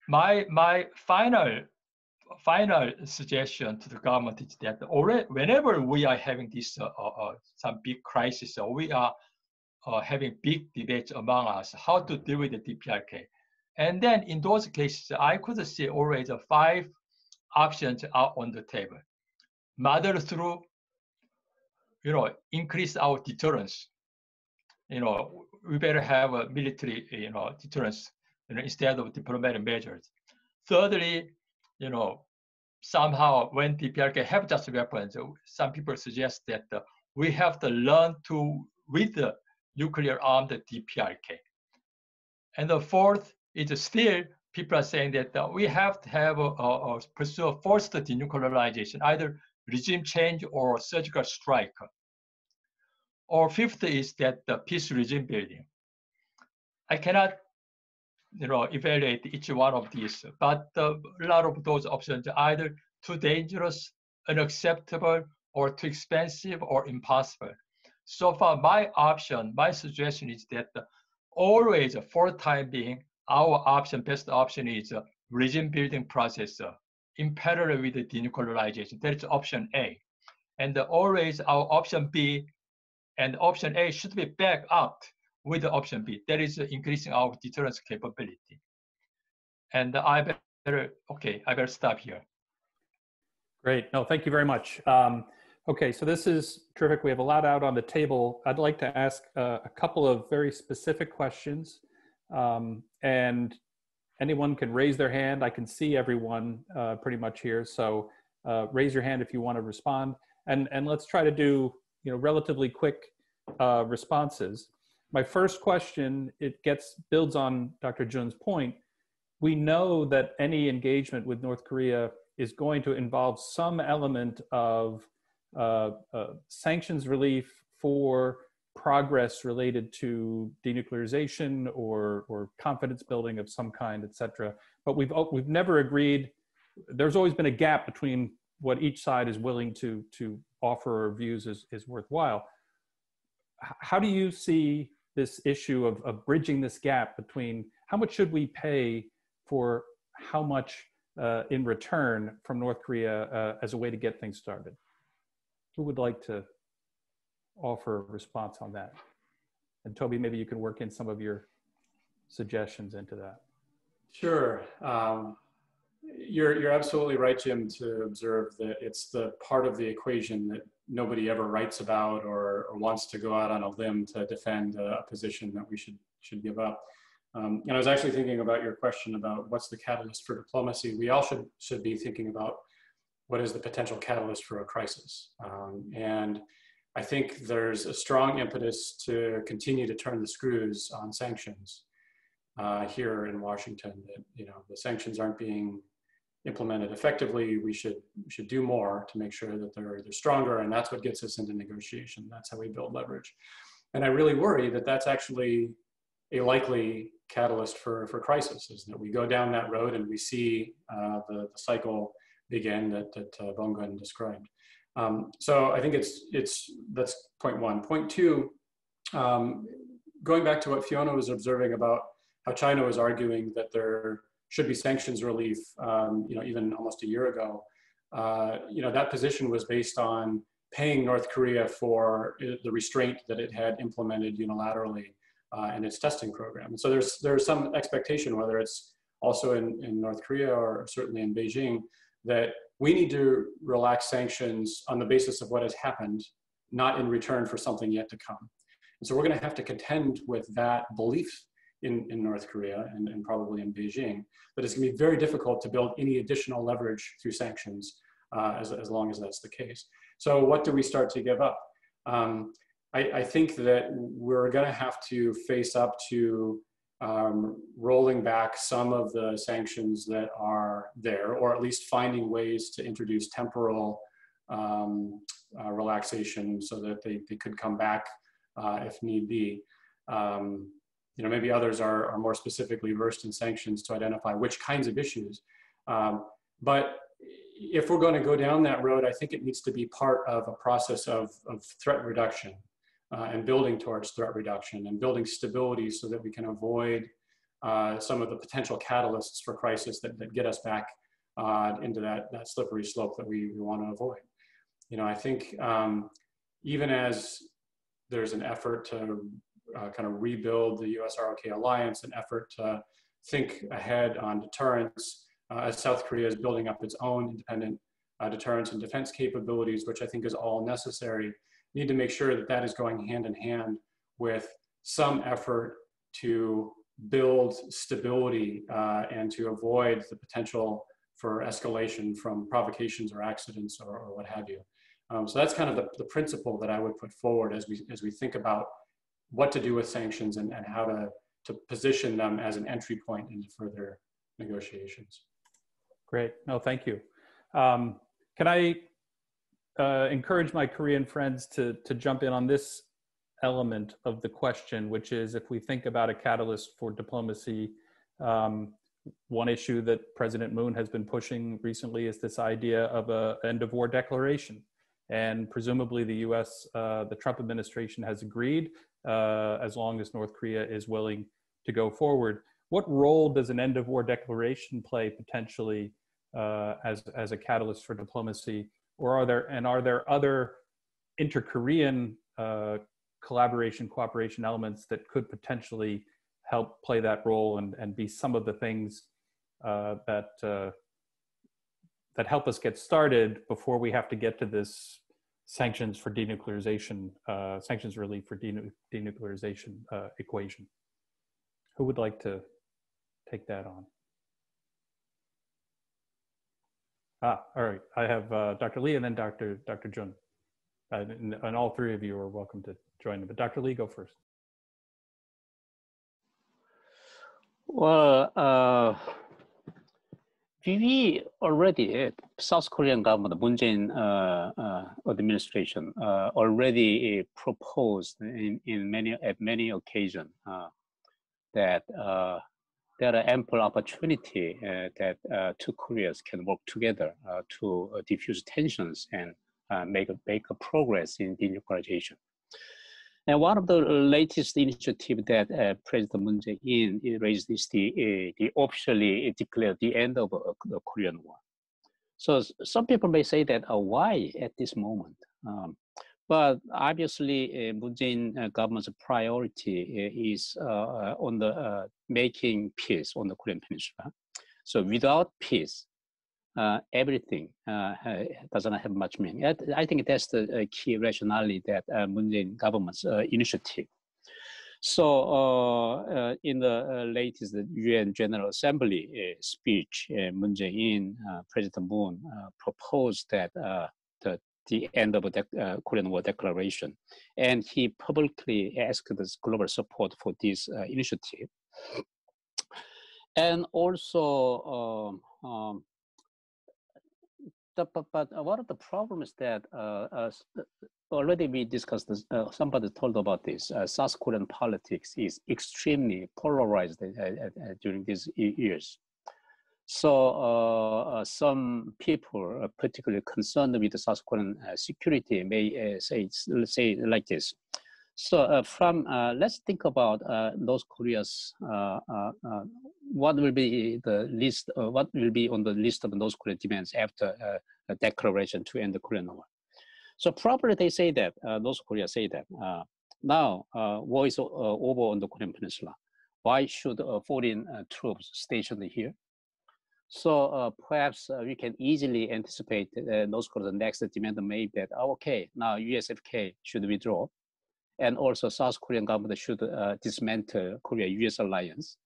my final suggestion to the government is that whenever we are having this some big crisis, or we are having big debates among us how to deal with the DPRK, and then in those cases, I could see always 5 options are on the table. Rather through, increase our deterrence. We better have a military, deterrence, instead of diplomatic measures. Thirdly, somehow when DPRK have just weapons, some people suggest that we have to learn to with the nuclear armed DPRK. And the fourth is still people are saying that we have to have pursue a forced denuclearization, either regime change or surgical strike. Or fifth is that the peace regime building. I cannot, evaluate each one of these, but a lot of those options are either too dangerous, unacceptable, or too expensive or impossible. So far, my suggestion is that always, for the time being, our best option is a regime building process in parallel with the denuclearization. That is option A. And always our option B and option A should be backed up with the option B. That is increasing our deterrence capability. And I better stop here. Great. No, thank you very much. Okay, so this is terrific. We have a lot out on the table. I'd like to ask a couple of very specific questions. And anyone can raise their hand. I can see everyone pretty much here. So raise your hand if you want to respond. And let's try to do relatively quick responses. My first question, builds on Dr. Jun's point. We know that any engagement with North Korea is going to involve some element of sanctions relief for progress related to denuclearization or confidence building of some kind, et cetera. But we've never agreed. There's always been a gap between what each side is willing to offer or views is worthwhile. How do you see this issue of bridging this gap between how much should we pay for how much in return from North Korea as a way to get things started? Who would like to offer a response on that? And Toby, maybe you can work in some of your suggestions into that. Sure. You're absolutely right, Jim, to observe that it's the part of the equation that nobody ever writes about or wants to go out on a limb to defend a position that we should give up. And I was actually thinking about your question about what's the catalyst for diplomacy. We all should be thinking about what is the potential catalyst for a crisis. And I think there's a strong impetus to continue to turn the screws on sanctions here in Washington. That the sanctions aren't being implemented effectively. We should do more to make sure that they're stronger, and that's what gets us into negotiation. That's how we build leverage. And I really worry that that's actually a likely catalyst for crisis, is that we go down that road and we see the cycle begin that Bongguen described. So I think that's point one. Point two, going back to what Fiona was observing about how China was arguing that there should be sanctions relief, even almost a year ago, that position was based on paying North Korea for the restraint that it had implemented unilaterally in its testing program. And so there's some expectation, whether it's also in North Korea or certainly in Beijing, that we need to relax sanctions on the basis of what has happened, not in return for something yet to come. And so we're going to have to contend with that belief in North Korea and probably in Beijing, that it's going to be very difficult to build any additional leverage through sanctions as long as that's the case. So what do we start to give up? I think that we're going to have to face up to rolling back some of the sanctions that are there, or at least finding ways to introduce temporal relaxation so that they could come back if need be. Maybe others are more specifically versed in sanctions to identify which kinds of issues. But if we're going to go down that road, I think it needs to be part of a process of threat reduction and building towards threat reduction and building stability so that we can avoid some of the potential catalysts for crisis that get us back into that slippery slope that we want to avoid. I think even as there's an effort to kind of rebuild the US-ROK alliance, an effort to think ahead on deterrence, as South Korea is building up its own independent deterrence and defense capabilities, which I think is all necessary, need to make sure that that is going hand in hand with some effort to build stability and to avoid the potential for escalation from provocations or accidents or what have you. So that's kind of the principle that I would put forward as we think about what to do with sanctions and how to position them as an entry point into further negotiations. Great. No, thank you. Can I encourage my Korean friends to jump in on this element of the question, which is, if we think about a catalyst for diplomacy, one issue that President Moon has been pushing recently is this idea of an end of war declaration. And presumably the US, the Trump administration has agreed, as long as North Korea is willing to go forward. What role does an end of war declaration play potentially as a catalyst for diplomacy? Or are there other inter-Korean collaboration, cooperation elements that could potentially help play that role and be some of the things that help us get started before we have to get to this sanctions for denuclearization, sanctions relief for denuclearization equation? Who would like to take that on? All right. I have Dr. Lee and then Dr. Jun. And all three of you are welcome to join. But Dr. Lee, go first. Well, we already, South Korean government, Moon Jae-in administration, already proposed at many occasions that there are ample opportunity that two Koreas can work together to diffuse tensions and make a progress in denuclearization. And one of the latest initiatives that President Moon Jae-in raised is the officially declared the end of the Korean War. So some people may say that why at this moment? But obviously, Moon Jae-in government's priority is on the making peace on the Korean Peninsula. So without peace, everything doesn't have much meaning. I think that's the key rationality that Moon Jae-in government's initiative. So in the latest UN General Assembly speech, Moon Jae-in, President Moon proposed that the end of the Korean War declaration. And he publicly asked this global support for this initiative. And also, but one of the problems that already we discussed this, somebody told about this, South Korean politics is extremely polarized during these years. So some people, particularly concerned with the South Korean security, may say like this. So let's think about North Korea's what will be the list, what will be on the list of North Korean demands after a declaration to end the Korean War. So probably they say that North Korea say that now war is over on the Korean Peninsula. Why should foreign troops stationed here? So perhaps we can easily anticipate North Korea's next demand may be that, okay, now USFK should withdraw, and also South Korean government should dismantle Korea-US alliance.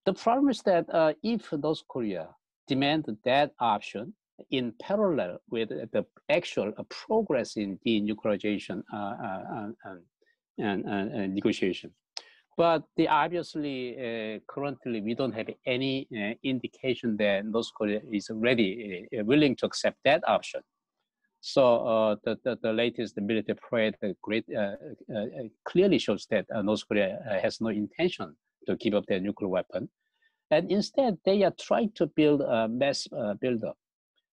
The problem is that if North Korea demand that option in parallel with the actual progress in denuclearization and negotiation, but obviously currently we don't have any indication that North Korea is ready, willing to accept that option. So the latest military parade clearly shows that North Korea has no intention to give up their nuclear weapon. And instead, they are trying to build a mass buildup.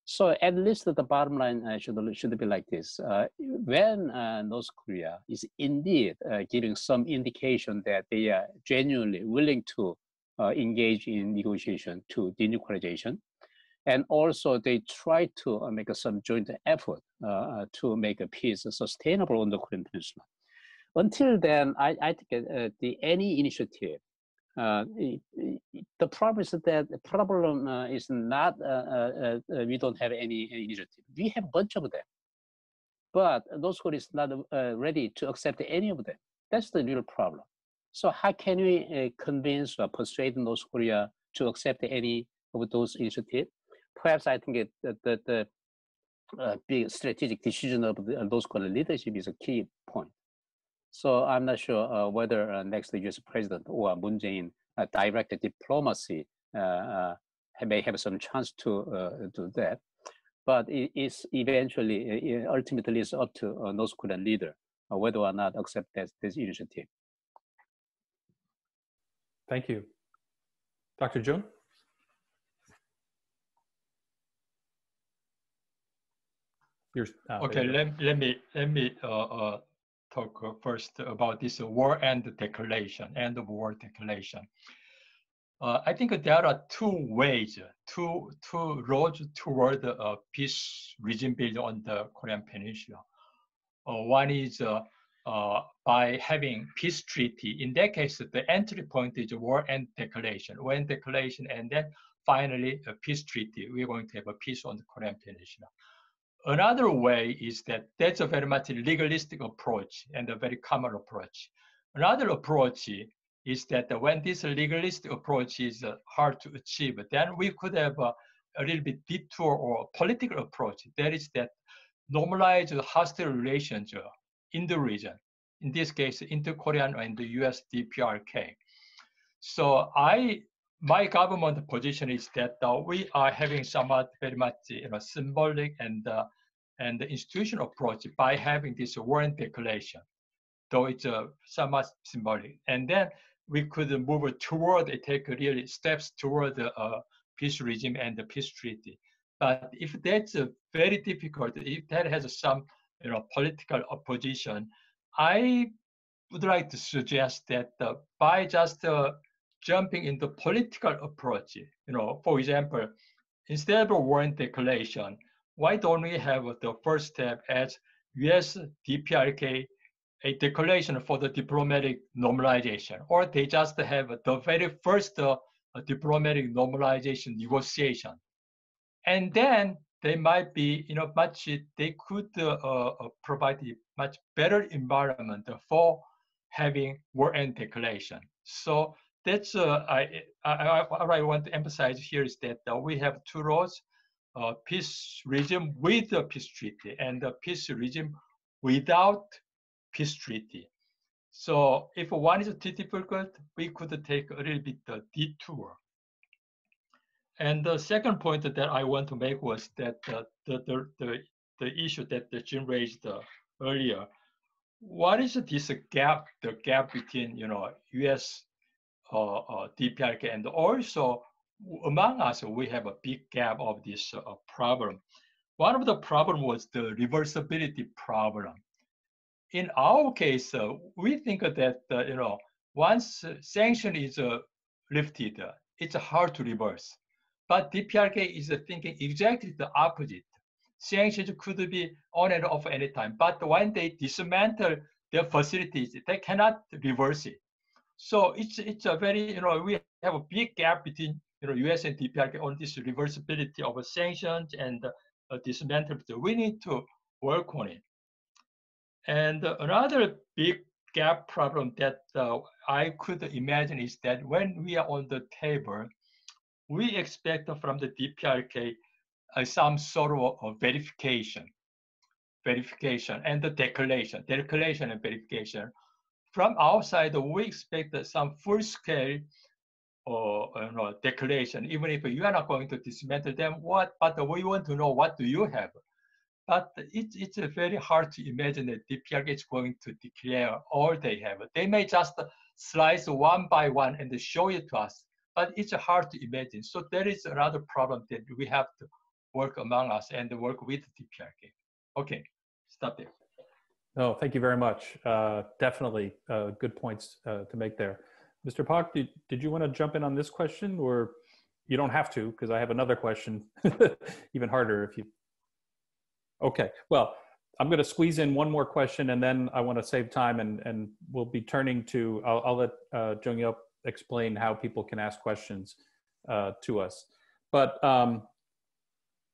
So at least the bottom line should be like this. When North Korea is indeed giving some indication that they are genuinely willing to engage in negotiation to denuclearization, and also they try to make some joint effort to make a peace sustainable on the Korean Peninsula. Until then, I think any initiative, the problem is that the problem is not we don't have any initiative. We have a bunch of them, but North Korea is not ready to accept any of them. That's the real problem. So how can we convince or persuade North Korea to accept any of those initiatives? Perhaps I think the big strategic decision of those Korean leadership is a key point. So I'm not sure whether next US president or Moon Jae-in direct diplomacy may have some chance to do that. But it is eventually, ultimately, it's up to North Korean leader whether or not accept this initiative. Thank you. Dr. Jung? Okay, let me talk first about this war end declaration, end of war declaration. I think there are two ways, two roads toward a peace regime building on the Korean Peninsula. One is by having peace treaty. In that case, the entry point is a war end declaration, and then finally a peace treaty. We're going to have a peace on the Korean Peninsula. Another way is that's a very much legalistic approach and a very common approach. Another approach is that when this legalistic approach is hard to achieve, then we could have a little bit detour or political approach. That is that normalize hostile relations in the region. In this case, inter-Korean and the US DPRK. So my government position is that we are having somewhat very much symbolic and the institutional approach by having this war end declaration, though it's somewhat symbolic. And then we could move toward, take really steps toward the peace regime and the peace treaty. But if that's very difficult, if that has some political opposition, I would like to suggest that by just jumping into political approach, for example, instead of a war end declaration, why don't we have the first step as US DPRK, a declaration for the diplomatic normalization, or they just have the very first diplomatic normalization negotiation. And then they might be, they could provide a much better environment for having war end declaration. So that's what I want to emphasize here is that we have two roads, peace regime with the peace treaty and the peace regime without peace treaty. So if one is too difficult, we could take a little bit detour. And the second point that I want to make was that the issue that Jim raised earlier. What is this gap? The gap between US DPRK and also among us, we have a big gap of this problem. One of the problem was the reversibility problem. In our case, we think that once sanction is lifted, it's hard to reverse. But DPRK is thinking exactly the opposite. Sanctions could be on and off anytime, but when they dismantle their facilities, they cannot reverse it. So it's a very, we have a big gap between US and DPRK on this reversibility of sanctions and dismantle. We need to work on it. And another big gap problem that I could imagine is that when we are on the table, we expect from the DPRK some sort of verification and the declaration and verification. From our side, we expect some full-scale declaration, even if you are not going to dismantle them. But we want to know what do you have. But it's very hard to imagine that DPRK is going to declare all they have. They may just slice one by one and show it to us, but it's hard to imagine. So there is another problem that we have to work among us and work with DPRK. Okay, stop there. No, thank you very much. Definitely good points to make there. Mr. Paik, did you want to jump in on this question, or you don't have to, because I have another question, even harder if you. Okay, well, I'm going to squeeze in one more question, and then I want to save time, and we'll be turning to, I'll let Jung-Yup explain how people can ask questions to us. But,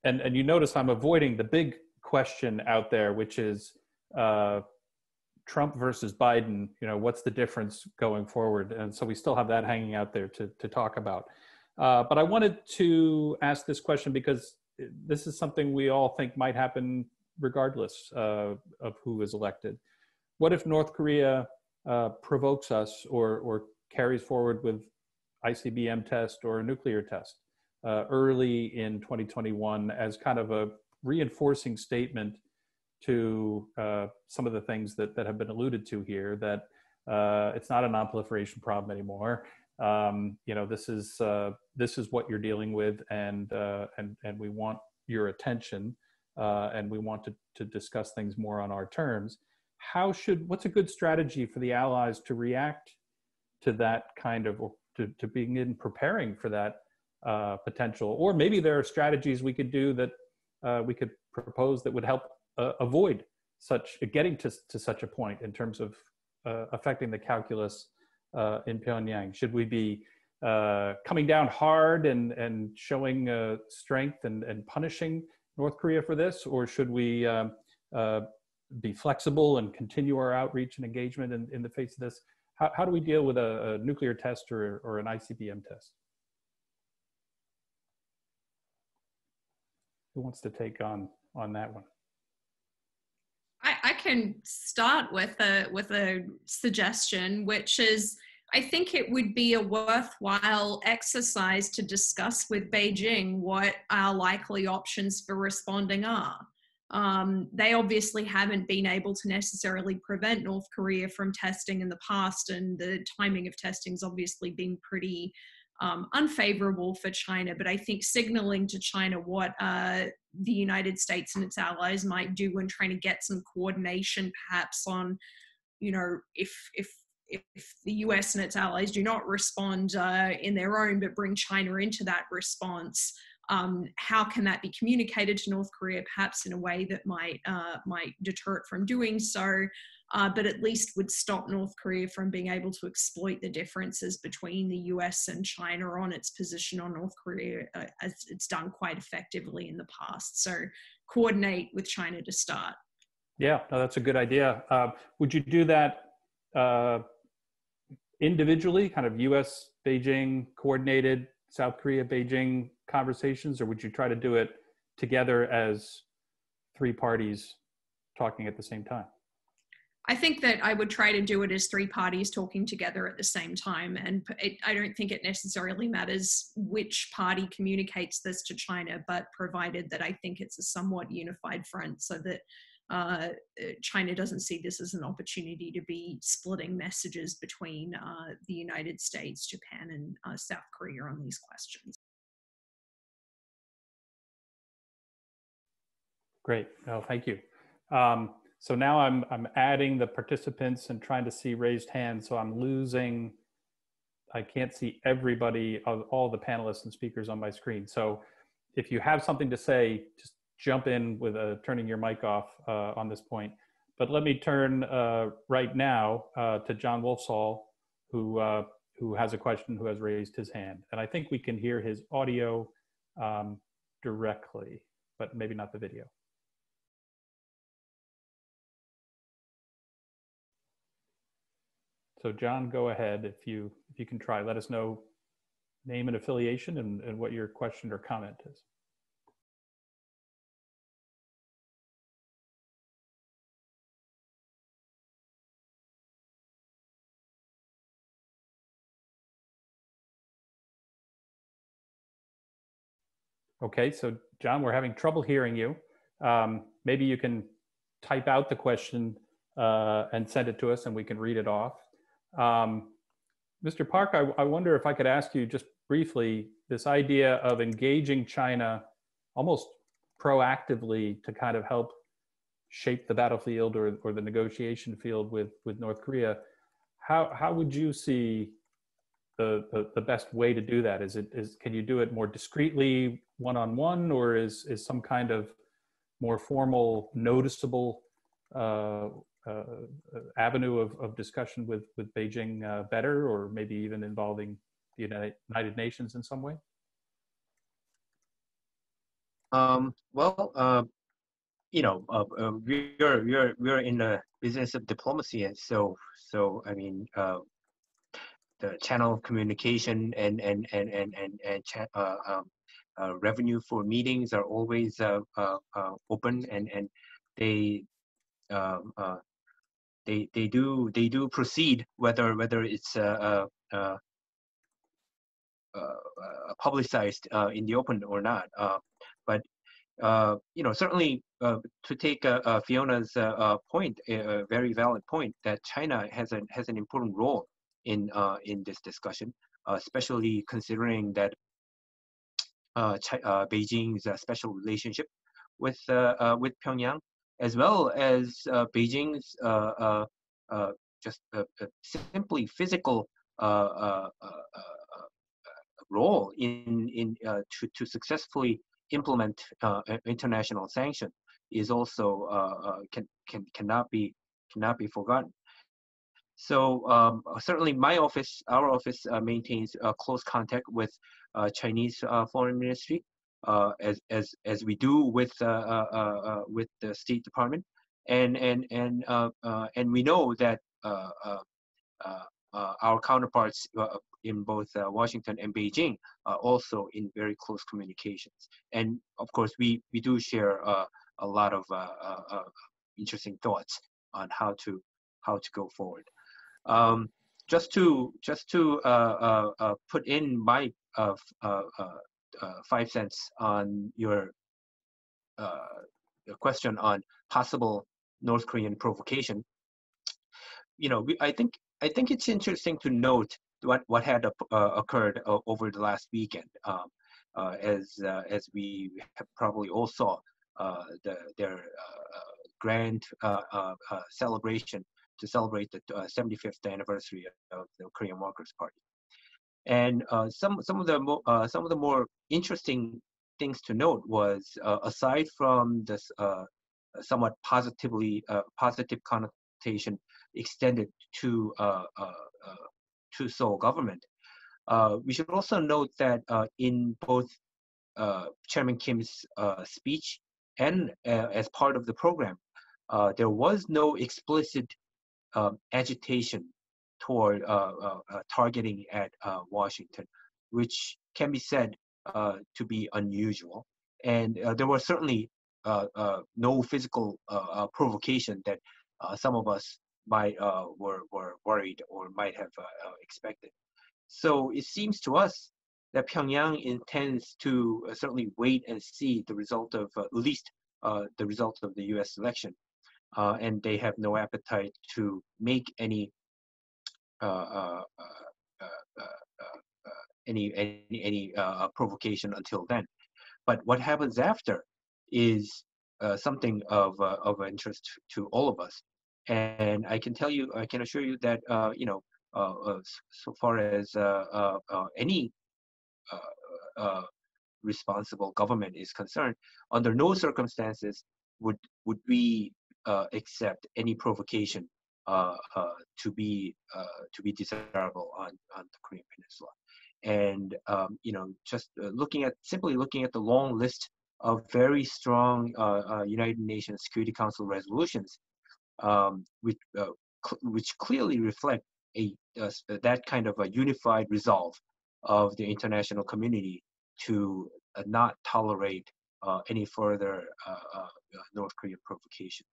and you notice I'm avoiding the big question out there, which is Trump versus Biden, what's the difference going forward? And so we still have that hanging out there to talk about. But I wanted to ask this question because this is something we all think might happen regardless of who is elected. What if North Korea provokes us or carries forward with ICBM test or a nuclear test early in 2021 as kind of a reinforcing statement to some of the things that have been alluded to here, that it's not a non-proliferation problem anymore. This is what you're dealing with, and we want your attention, and we want to discuss things more on our terms. What's a good strategy for the allies to react to that kind of, or to begin preparing for that potential? Or maybe there are strategies we could do that we could propose that would help avoid getting to such a point in terms of affecting the calculus in Pyongyang. Should we be coming down hard and showing strength and punishing North Korea for this, or should we be flexible and continue our outreach and engagement in the face of this? How do we deal with a nuclear test or an ICBM test? Who wants to take on that one? I can start with a suggestion, which is, I think it would be a worthwhile exercise to discuss with Beijing what our likely options for responding are. They obviously haven't been able to necessarily prevent North Korea from testing in the past, and the timing of testing has obviously been pretty unfavorable for China. But I think signaling to China what the United States and its allies might do and trying to get some coordination perhaps on, if the US and its allies do not respond in their own, but bring China into that response, how can that be communicated to North Korea, perhaps in a way that might deter it from doing so, but at least would stop North Korea from being able to exploit the differences between the US and China on its position on North Korea, as it's done quite effectively in the past. So coordinate with China to start. Yeah, no, that's a good idea. Would you do that individually, kind of US, Beijing, coordinated, South Korea, Beijing conversations, or would you try to do it together as three parties talking at the same time? I think that I would try to do it as three parties talking together at the same time. And I don't think it necessarily matters which party communicates this to China, but provided that I think it's a somewhat unified front, so that China doesn't see this as an opportunity to be splitting messages between the United States, Japan, and South Korea on these questions. Great. No, thank you. So now I'm adding the participants and trying to see raised hands. So I'm losing, I can't see everybody, all the panelists and speakers on my screen. So if you have something to say, just jump in with turning your mic off on this point. But let me turn right now to John Wolfsall, who has a question, who has raised his hand. And I think we can hear his audio directly, but maybe not the video. So John, go ahead if you can try. Let us know name and affiliation and what your question or comment is. Okay, so John, we're having trouble hearing you. Maybe you can type out the question and send it to us and we can read it off. Mr. Park, I wonder if I could ask you just briefly, this idea of engaging China almost proactively to kind of help shape the battlefield or the negotiation field with North Korea. How would you see the best way to do that? Can you do it more discreetly, one-on-one, or is some kind of more formal, noticeable avenue of discussion with Beijing better, or maybe even involving the United Nations in some way? You know, we're in the business of diplomacy, and so I mean, the channel of communication and revenue for meetings are always open, and they do proceed, whether it's publicized in the open or not. But you know, certainly to take Fiona's point, a very valid point, that China has an important role in this discussion, especially considering that Beijing's special relationship with Pyongyang, as well as Beijing's just simply physical role in to successfully implement international sanction is also cannot be forgotten. So certainly our office maintains close contact with Chinese Foreign Ministry, as we do with the State Department, and we know that our counterparts in both Washington and Beijing are also in very close communications. And of course, we do share a lot of interesting thoughts on how to go forward. Just to put in my 5 cents on your question on possible North Korean provocation. You know, I think it's interesting to note what had occurred over the last weekend, as we probably all saw their grand celebration to celebrate the 75th anniversary of the Korean Workers' Party. And some of the more interesting things to note was, aside from this somewhat positive connotation extended to Seoul government, we should also note that in both Chairman Kim's speech and as part of the program, there was no explicit agitation toward targeting at Washington, which can be said to be unusual. And there was certainly no physical provocation that some of us might were worried or might have expected. So it seems to us that Pyongyang intends to certainly wait and see the result of at least the result of the U.S. election, and they have no appetite to make any provocation until then. But what happens after is something of interest to all of us. And I can tell you, I can assure you that so far as any responsible government is concerned, under no circumstances would we accept any provocation to be desirable on the Korean Peninsula. And just simply looking at the long list of very strong United Nations Security Council resolutions, which clearly reflect that kind of a unified resolve of the international community to not tolerate any further North Korean provocations.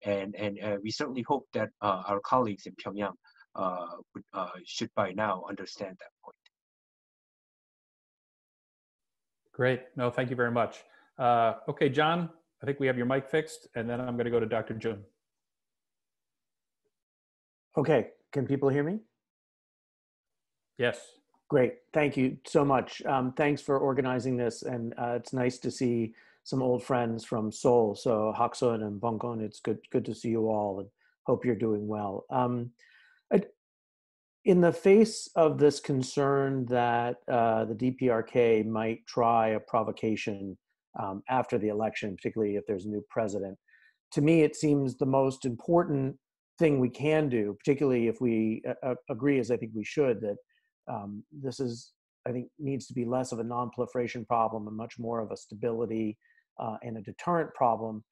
And we certainly hope that our colleagues in Pyongyang should by now understand that point. Great. No, thank you very much. Okay, John, I think we have your mic fixed, and then I'm going to go to Dr. Jun. Okay, can people hear me? Yes. Great, thank you so much. Thanks for organizing this, and it's nice to see some old friends from Seoul. So Haksoon and Bongguen, it's good to see you all, and hope you're doing well. In the face of this concern that the DPRK might try a provocation after the election, particularly if there's a new president, to me it seems the most important thing we can do, particularly if we agree, as I think we should, that this is, I think, needs to be less of a non-proliferation problem and much more of a stability and a deterrent problem,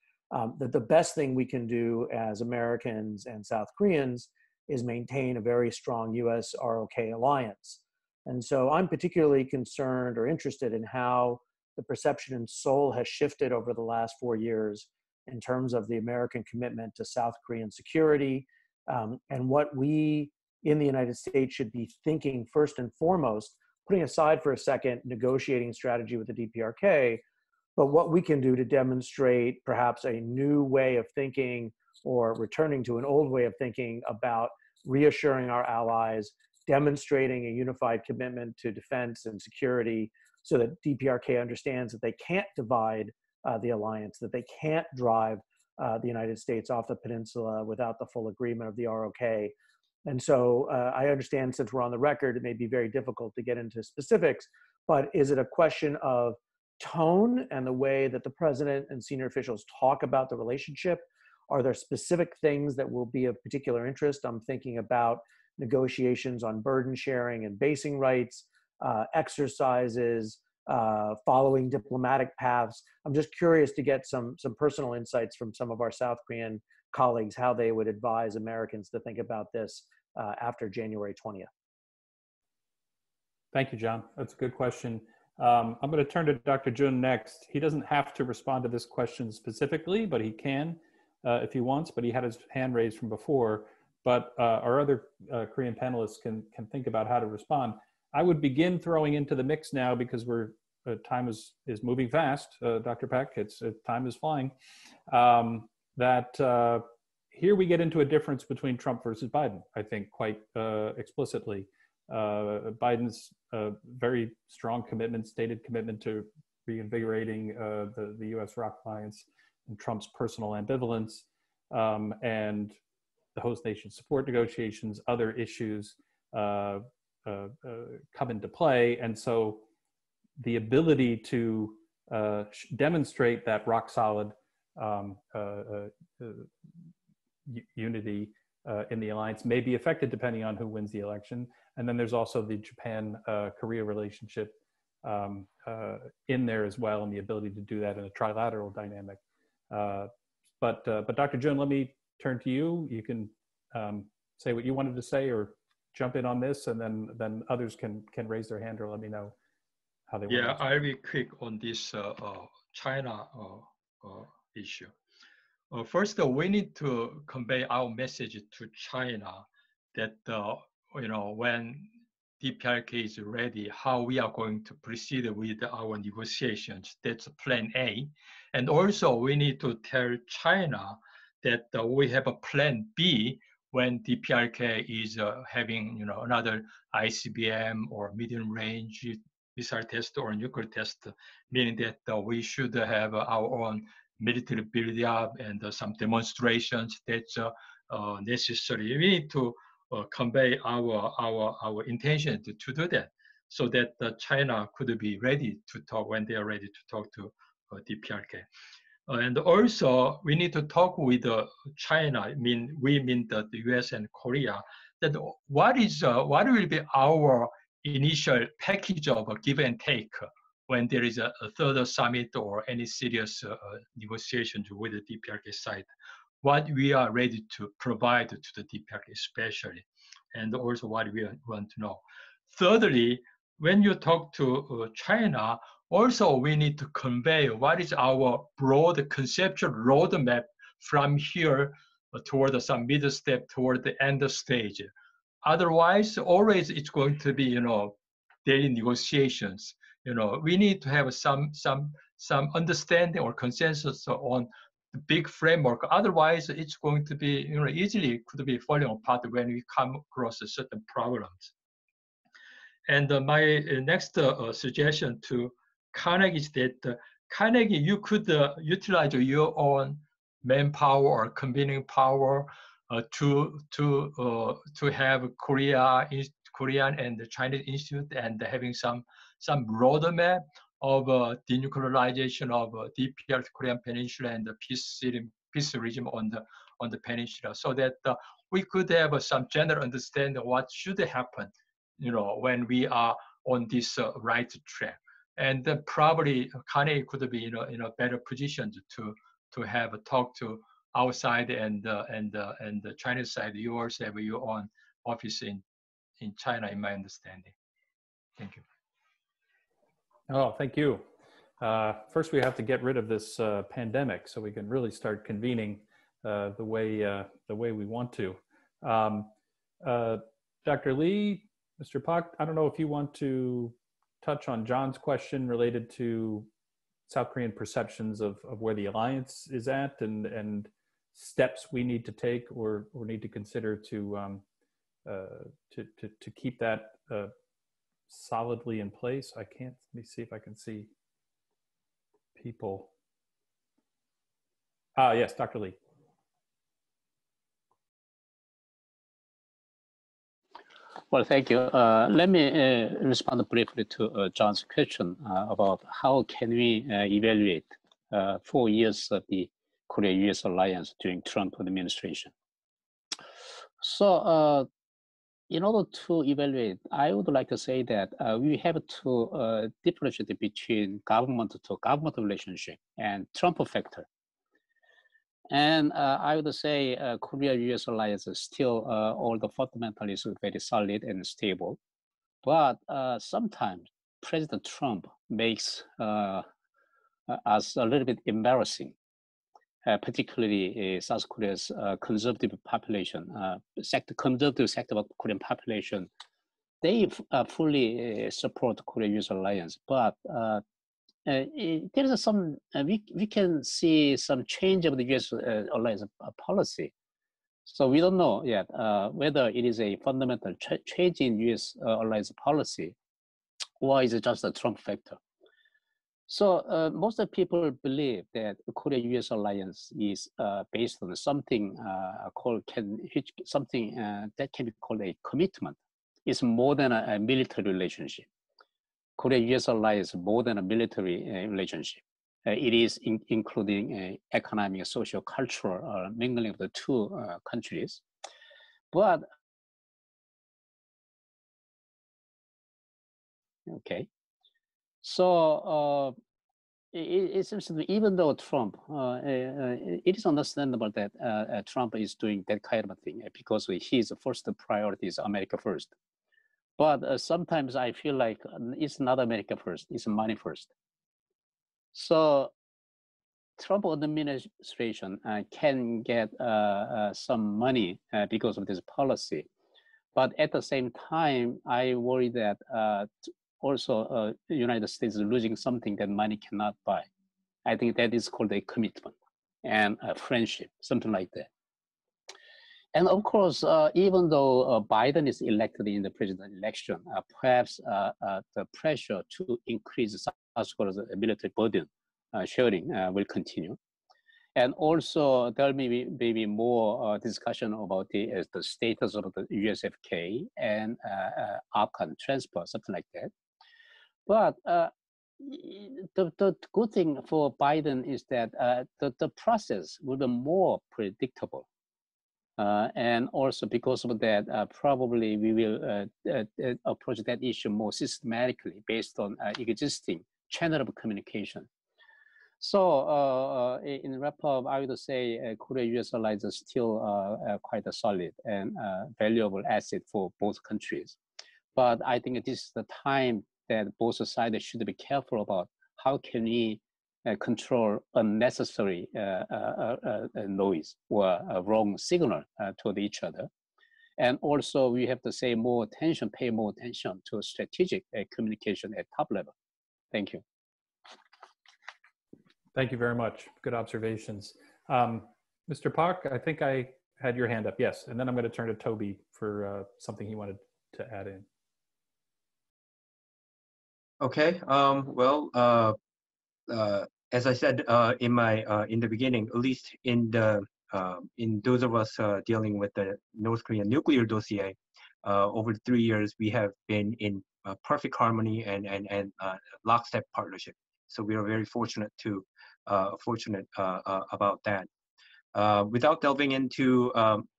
that the best thing we can do as Americans and South Koreans is maintain a very strong US-ROK alliance. And so I'm particularly concerned or interested in how the perception in Seoul has shifted over the last 4 years in terms of the American commitment to South Korean security, and what we in the United States should be thinking first and foremost, putting aside for a second negotiating strategy with the DPRK, but what we can do to demonstrate perhaps a new way of thinking or returning to an old way of thinking about reassuring our allies, demonstrating a unified commitment to defense and security so that DPRK understands that they can't divide the alliance, that they can't drive the United States off the peninsula without the full agreement of the ROK. And so I understand, since we're on the record, it may be very difficult to get into specifics, but is it a question of tone and the way that the president and senior officials talk about the relationship? Are there specific things that will be of particular interest? I'm thinking about negotiations on burden sharing and basing rights, exercises, following diplomatic paths. I'm just curious to get some personal insights from some of our South Korean colleagues, how they would advise Americans to think about this after January 20th. Thank you, John. That's a good question. I'm going to turn to Dr. Jun next. He doesn't have to respond to this question specifically, but he can if he wants, but he had his hand raised from before. But our other Korean panelists can think about how to respond. I would begin throwing into the mix now, because time is moving fast, Dr. Paik, time is flying, that here we get into a difference between Trump versus Biden, I think, quite explicitly. Biden's very strong commitment, stated commitment to reinvigorating the US-ROK alliance, and Trump's personal ambivalence, and the host nation support negotiations, other issues come into play. And so the ability to demonstrate that rock solid unity in the alliance may be affected depending on who wins the election. And then there's also the Japan-Korea relationship in there as well, and the ability to do that in a trilateral dynamic. But Dr. Jun, let me turn to you. You can say what you wanted to say or jump in on this, and then others can raise their hand or let me know how they want. Yeah, I'll be quick on this China issue. First, we need to convey our message to China that when DPRK is ready, how we are going to proceed with our negotiations. That's plan A. And also we need to tell China that we have a plan B when DPRK is having another ICBM or medium range missile test or nuclear test, meaning that we should have our own military build-up and some demonstrations that's necessary. We need to convey our intention to do that, so that China could be ready to talk when they are ready to talk to DPRK. And also, we need to talk with China. We mean the U.S. and Korea. That what will be our initial package of a give and take when there is a third summit or any serious negotiations with the DPRK side. What we are ready to provide to the DPRK especially, and also what we want to know. Thirdly, when you talk to China, also we need to convey what is our broad conceptual roadmap from here toward some middle step toward the end stage. Otherwise, always it's going to be, daily negotiations. We need to have some understanding or consensus on the big framework. Otherwise, it's going to be, easily could be falling apart when we come across certain problems. And my next suggestion to Carnegie is that Carnegie, you could utilize your own manpower or convening power to have Korean and the Chinese Institute and having some roadmap of denuclearization of DPRK Korean Peninsula and the peace regime on the peninsula, so that we could have some general understanding of what should happen, when we are on this right track. And then probably Carnegie could be in a better position to have a talk to our side and the Chinese side. You also have your own office in China, in my understanding. Thank you. Oh, thank you. First, we have to get rid of this pandemic so we can really start convening the way we want to. Dr. Lee, Mr. Pak, I don't know if you want to touch on John's question related to South Korean perceptions of where the alliance is at and steps we need to take or need to consider to keep that solidly in place. Let me see if I can see people. Yes, Dr. Lee. Well, thank you. Let me respond briefly to John's question about how can we evaluate 4 years of the Korea-US alliance during Trump administration. So in order to evaluate, I would like to say that we have to differentiate between government to government relationship and Trump factor. And I would say Korea-US alliance is still all the fundamentals very solid and stable. But sometimes President Trump makes us a little bit embarrassing, particularly South Korea's conservative population, conservative sector of Korean population. They fully support Korea-US alliance, but there is some, we can see some change of the US alliance policy. So we don't know yet whether it is a fundamental change in US alliance policy or is it just a Trump factor. So most of the people believe that the Korea-US alliance is based on something something that can be called a commitment. It's more than a military relationship. Korea-US alliance is more than a military relationship. It is including economic, social, cultural mingling of the two countries. But, okay. So it seems to me, even though Trump, it is understandable that Trump is doing that kind of thing because his first priority is America first. But sometimes I feel like it's not America first, it's money first. So Trump administration can get some money because of this policy. But at the same time, I worry that also the United States is losing something that money cannot buy. I think that is called a commitment and a friendship, something like that. And of course, even though Biden is elected in the presidential election, perhaps the pressure to increase South Korea's military burden sharing will continue. And also there may be more discussion about the status of the USFK and Afghan transport, something like that. But the good thing for Biden is that the process will be more predictable. And also because of that, probably we will approach that issue more systematically based on existing channel of communication. So in wrap up, I would say Korea-US alliance is still quite a solid and valuable asset for both countries. But I think this is the time that both sides should be careful about how can we control unnecessary noise or a wrong signal toward each other. And also we have to pay more attention to strategic communication at top level. Thank you. Thank you very much. Good observations. Mr. Paik, I think I had your hand up, yes. And then I'm going to turn to Toby for something he wanted to add in. Okay, as I said in the beginning, at least in those of us dealing with the North Korean nuclear dossier, over 3 years we have been in perfect harmony and lockstep partnership. So we are very fortunate about that. Without delving into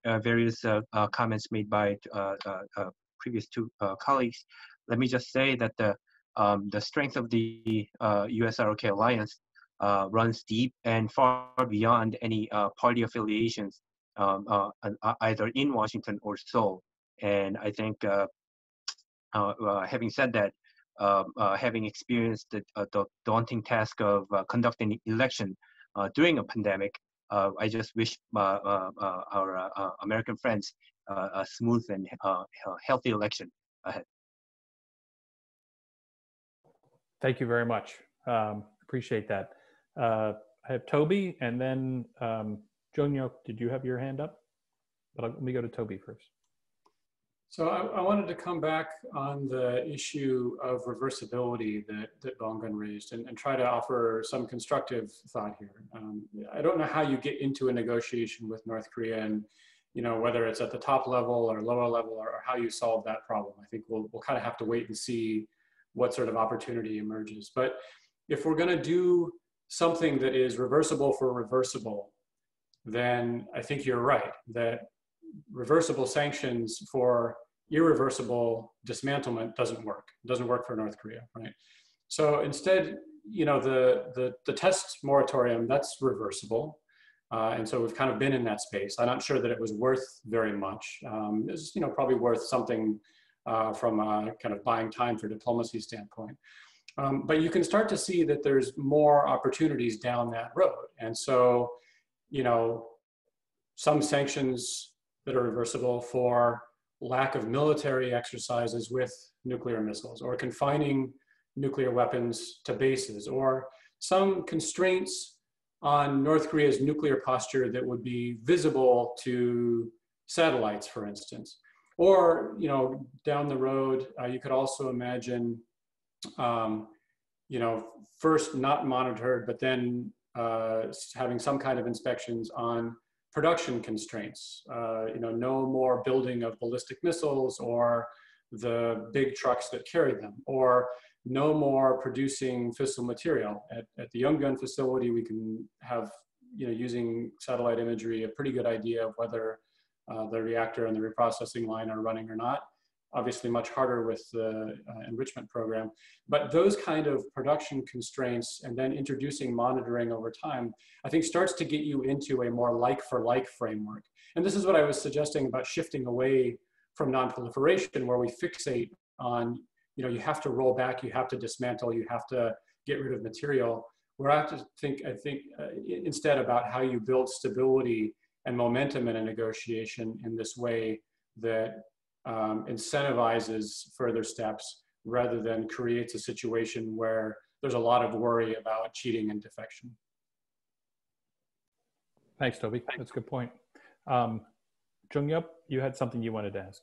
various comments made by previous two colleagues, let me just say that the strength of the US-ROK alliance runs deep and far beyond any party affiliations, either in Washington or Seoul. And I think, having said that, having experienced the daunting task of conducting an election during a pandemic, I just wish our American friends a smooth and healthy election ahead. Thank you very much. Appreciate that. I have Toby, and then Jonghyuk, did you have your hand up? But let me go to Toby first. So I wanted to come back on the issue of reversibility that Bongguen raised and try to offer some constructive thought here. I don't know how you get into a negotiation with North Korea and, you know, whether it's at the top level or lower level or how you solve that problem. I think we'll kind of have to wait and see what sort of opportunity emerges. But if we're going to do something that is reversible for reversible, then I think you're right that reversible sanctions for irreversible dismantlement doesn't work. It doesn't work for North Korea, right? So instead, you know, the test moratorium, that's reversible. And so we've kind of been in that space. I'm not sure that it was worth very much. It's, you know, probably worth something from a kind of buying time for diplomacy standpoint. But you can start to see that there's more opportunities down that road. And so, you know, some sanctions that are reversible for lack of military exercises with nuclear missiles, or confining nuclear weapons to bases, or some constraints on North Korea's nuclear posture that would be visible to satellites, for instance. Or, you know, down the road, you could also imagine, you know, first not monitored, but then having some kind of inspections on production constraints. You know, no more building of ballistic missiles or the big trucks that carry them, or no more producing fissile material. At the Bongguen facility, we can have, you know, using satellite imagery, a pretty good idea of whether the reactor and the reprocessing line are running or not. Obviously much harder with the enrichment program, but those kind of production constraints and then introducing monitoring over time, I think starts to get you into a more like for like framework. And this is what I was suggesting about shifting away from non-proliferation, where we fixate on, you know, you have to roll back, you have to dismantle, you have to get rid of material. Where I have to think, instead about how you build stability and momentum in a negotiation in this way that incentivizes further steps rather than creates a situation where there's a lot of worry about cheating and defection. Thanks, Toby. That's a good point. Jonghyuk, you had something you wanted to ask.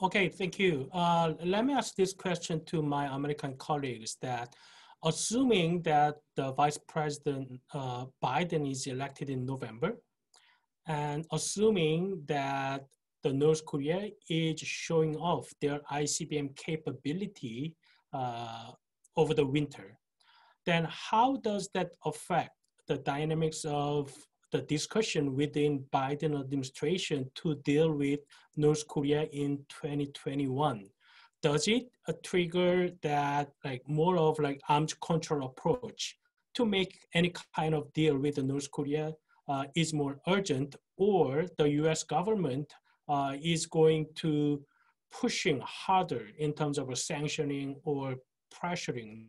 Okay, thank you. Let me ask this question to my American colleagues that assuming that the Vice President Biden is elected in November, and assuming that the North Korea is showing off their ICBM capability over the winter, then how does that affect the dynamics of the discussion within Biden administration to deal with North Korea in 2021? Does it trigger that more of arms control approach to make any kind of deal with the North Korea is more urgent, or the US government is going to pushing harder in terms of sanctioning or pressuring?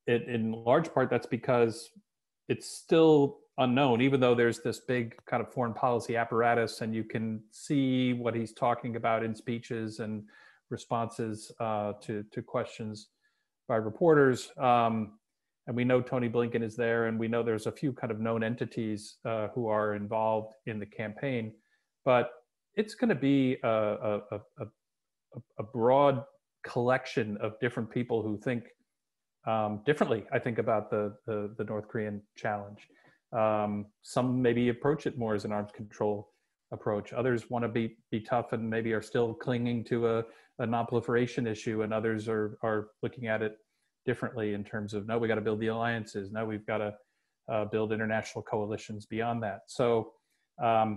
In large part, that's because it's still unknown, even though there's this big kind of foreign policy apparatus and you can see what he's talking about in speeches and responses to questions by reporters. And we know Tony Blinken is there, and we know there's a few kind of known entities who are involved in the campaign, but it's going to be a broad collection of different people who think differently, I think, about the North Korean challenge. Some maybe approach it more as an arms control approach. Others want to be tough and maybe are still clinging to a non-proliferation issue, and others are looking at it differently in terms of, no, we got to build the alliances. No, we've got to build international coalitions beyond that. So I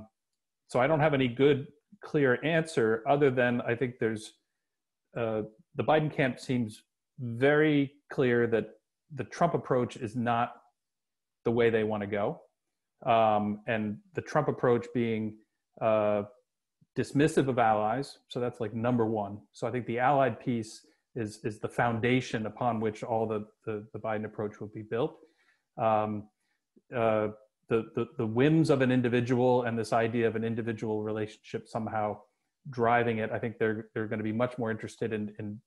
don't have any good, clear answer other than I think there's, the Biden camp seems very clear that the Trump approach is not the way they want to go. And the Trump approach being dismissive of allies. So that's number one. So I think the allied piece is the foundation upon which all the Biden approach will be built. The whims of an individual and this idea of an individual relationship somehow driving it, I think they're going to be much more interested in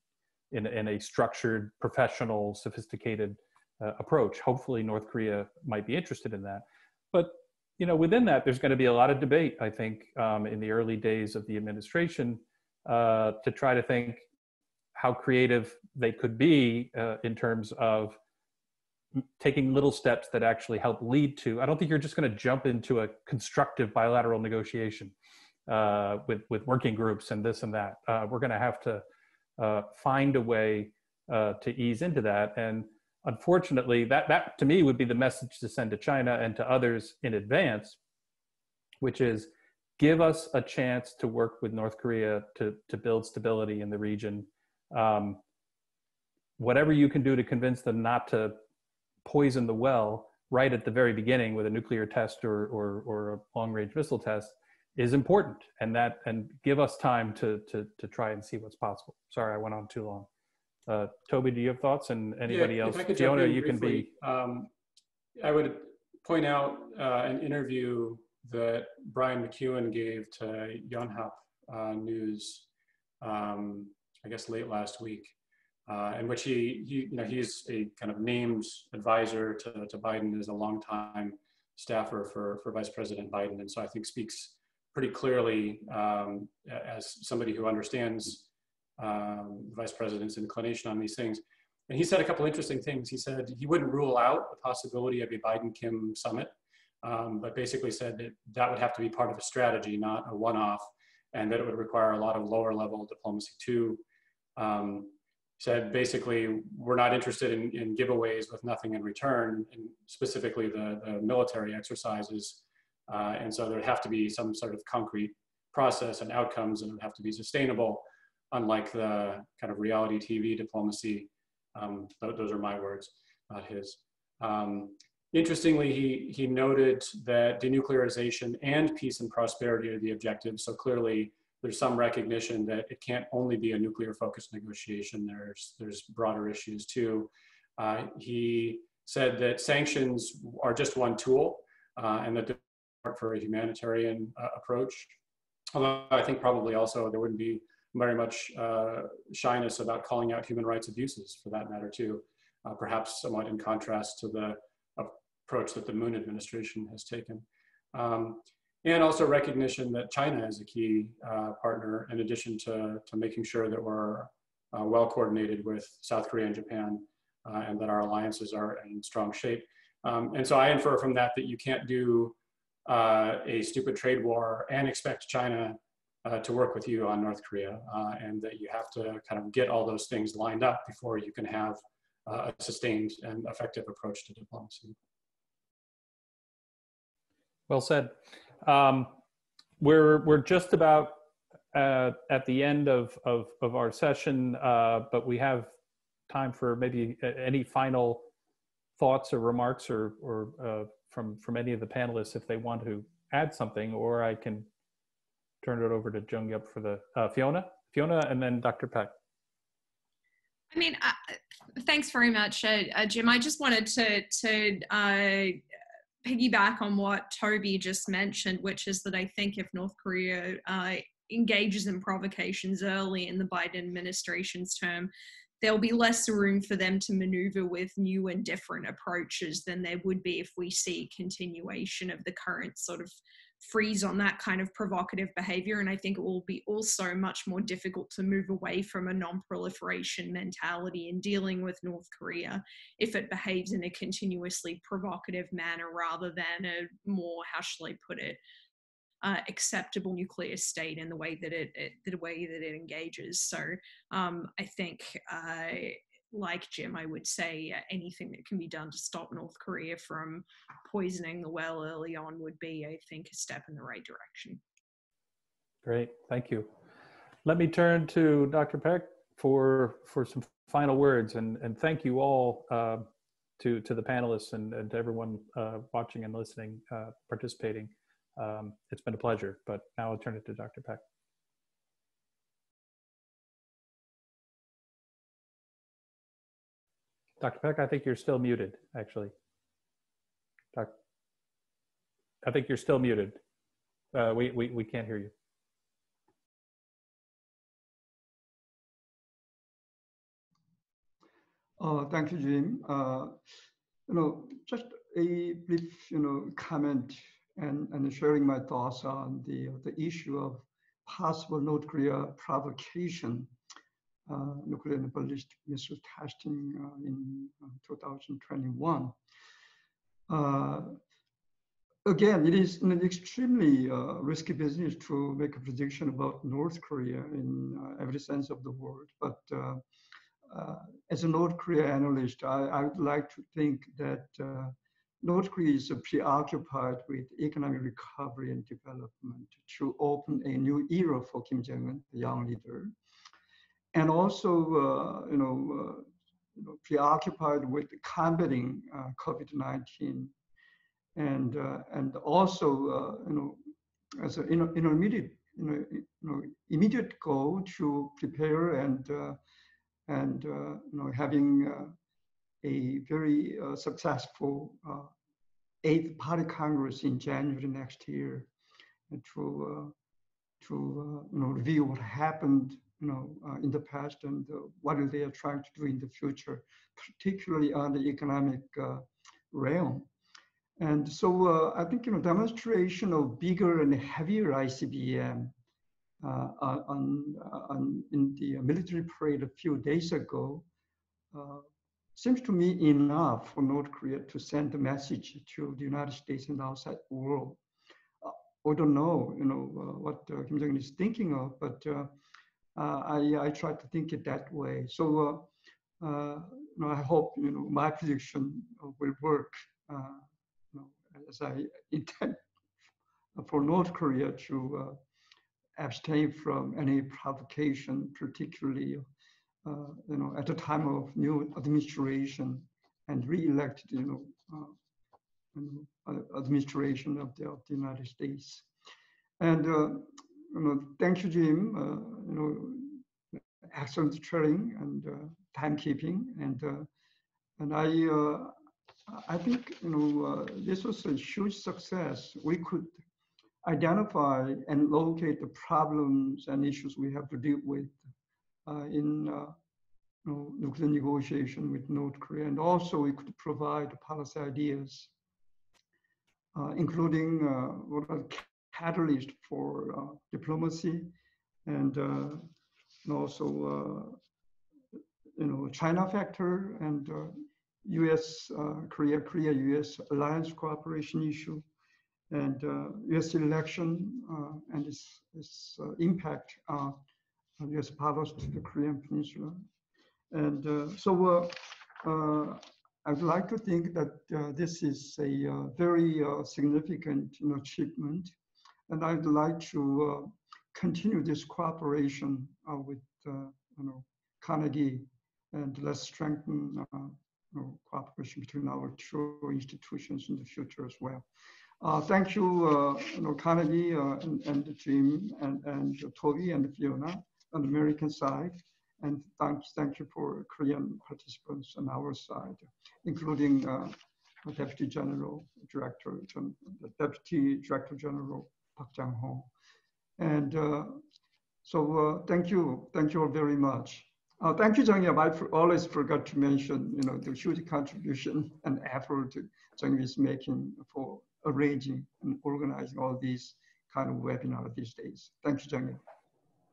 a structured, professional, sophisticated approach. Hopefully North Korea might be interested in that. But within that, there's going to be a lot of debate, I think, in the early days of the administration to try to think how creative they could be in terms of taking little steps that actually help lead to, I don't think you're just going to jump into a constructive bilateral negotiation with working groups and this and that. We're going to have to find a way to ease into that. And unfortunately, that to me would be the message to send to China and to others in advance, which is give us a chance to work with North Korea to build stability in the region. Whatever you can do to convince them not to poison the well right at the very beginning with a nuclear test or a long-range missile test is important, and give us time to try and see what's possible. Sorry, I went on too long. Toby, do you have thoughts, and anybody else? Fiona, you can be. I would point out an interview that Brian McEwen gave to Yonhap News, I guess late last week, in which he's a kind of named advisor to Biden, as a longtime staffer for Vice President Biden, and so I think speaks pretty clearly as somebody who understands the Vice President's inclination on these things. And he said a couple interesting things. He said he wouldn't rule out the possibility of a Biden-Kim summit, but basically said that would have to be part of a strategy, not a one-off, and that it would require a lot of lower-level diplomacy too. Said basically, we're not interested in giveaways with nothing in return, and specifically the military exercises. And so there'd have to be some sort of concrete process and outcomes, and it would have to be sustainable, unlike the kind of reality TV diplomacy. Those are my words, not his. Interestingly, he noted that denuclearization and peace and prosperity are the objectives. So clearly, there's some recognition that it can't only be a nuclear-focused negotiation. There's broader issues too. He said that sanctions are just one tool, and that for a humanitarian approach. Although I think probably also there wouldn't be very much shyness about calling out human rights abuses, for that matter too, perhaps somewhat in contrast to the approach that the Moon administration has taken. And also recognition that China is a key partner, in addition to making sure that we're well coordinated with South Korea and Japan, and that our alliances are in strong shape. And so I infer from that that you can't do a stupid trade war and expect China to work with you on North Korea, and that you have to kind of get all those things lined up before you can have a sustained and effective approach to diplomacy. Well said. We're just about at the end of our session, but we have time for maybe any final thoughts or remarks or from any of the panelists if they want to add something, or I can turn it over to Jung-yup for the Fiona, and then Dr. Paik. I mean, thanks very much, Jim. I just wanted to piggyback on what Toby just mentioned, which is that I think if North Korea engages in provocations early in the Biden administration's term, there'll be less room for them to maneuver with new and different approaches than there would be if we see continuation of the current sort of freeze on that kind of provocative behavior. And I think it will be also much more difficult to move away from a non-proliferation mentality in dealing with North Korea if it behaves in a continuously provocative manner rather than a more, how shall I put it, acceptable nuclear state in the way that it engages. So I think, like Jim, I would say anything that can be done to stop North Korea from poisoning the well early on would be, I think, a step in the right direction. Great, thank you. Let me turn to Dr. Paik for some final words, and thank you all to the panelists and to everyone watching and listening, participating. It's been a pleasure, but now I'll turn it to Dr. Paik. Dr. Paik, I think you're still muted, actually. I think you're still muted. We can't hear you. Thank you, Jim. Just a brief, comment and sharing my thoughts on the issue of possible North Korea provocation, nuclear and ballistic missile testing in 2021. Again, it is an extremely risky business to make a prediction about North Korea in every sense of the word. But as a North Korea analyst, I would like to think that North Korea is preoccupied with economic recovery and development to open a new era for Kim Jong-un, the young leader, and also, preoccupied with combating COVID-19, and also, as an intermediate, immediate goal to prepare and having a very successful 8th Party Congress in January next year, to review what happened in the past and what they are trying to do in the future, particularly on the economic realm. And so I think demonstration of bigger and heavier ICBM in the military parade a few days ago seems to me enough for North Korea to send a message to the United States and the outside world. We don't know, what Kim Jong-un is thinking of, but I try to think it that way. So I hope my prediction will work, as I intend for North Korea to abstain from any provocation, particularly at the time of new administration and re-elected administration of the United States. And thank you, Jim. Excellent training and timekeeping, and I think this was a huge success. identify and locate the problems and issues we have to deal with in nuclear negotiation with North Korea. And also we could provide policy ideas, including what are catalysts for diplomacy and also China factor and U.S. Korea-U.S. alliance cooperation issue, and U.S. election and its impact on U.S. policy to the Korean Peninsula. And I'd like to think that this is a very significant achievement, and I'd like to continue this cooperation with Carnegie, and let's strengthen cooperation between our two institutions in the future as well. Thank you, Carnegie and Jim and Toby and Fiona on the American side, and thank you for Korean participants on our side, including Deputy General Director General Park Jangho. And so thank you all very much. Thank you, Jangho. I always forgot to mention, the huge contribution and effort Jangho is making for arranging and organizing all these kind of webinars these days. Thank you, Jangho.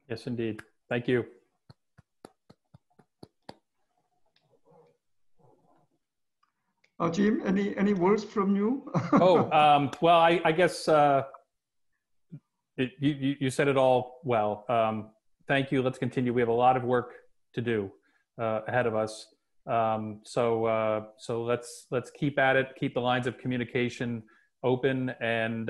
Yes, indeed. Thank you. Jim, any words from you? Well, I guess you said it all well. Thank you. Let's continue. We have a lot of work to do ahead of us. So let's keep at it. Keep the lines of communication open, and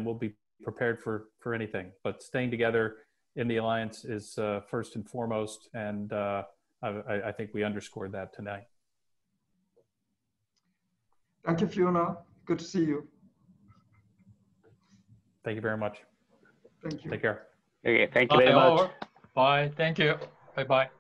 we'll be prepared for anything. But staying together in the alliance is first and foremost, and I think we underscored that tonight. Thank you, Fiona. Good to see you. Thank you very much. Thank you. Take care. Okay, thank you very much. Bye. Thank you. Bye-bye.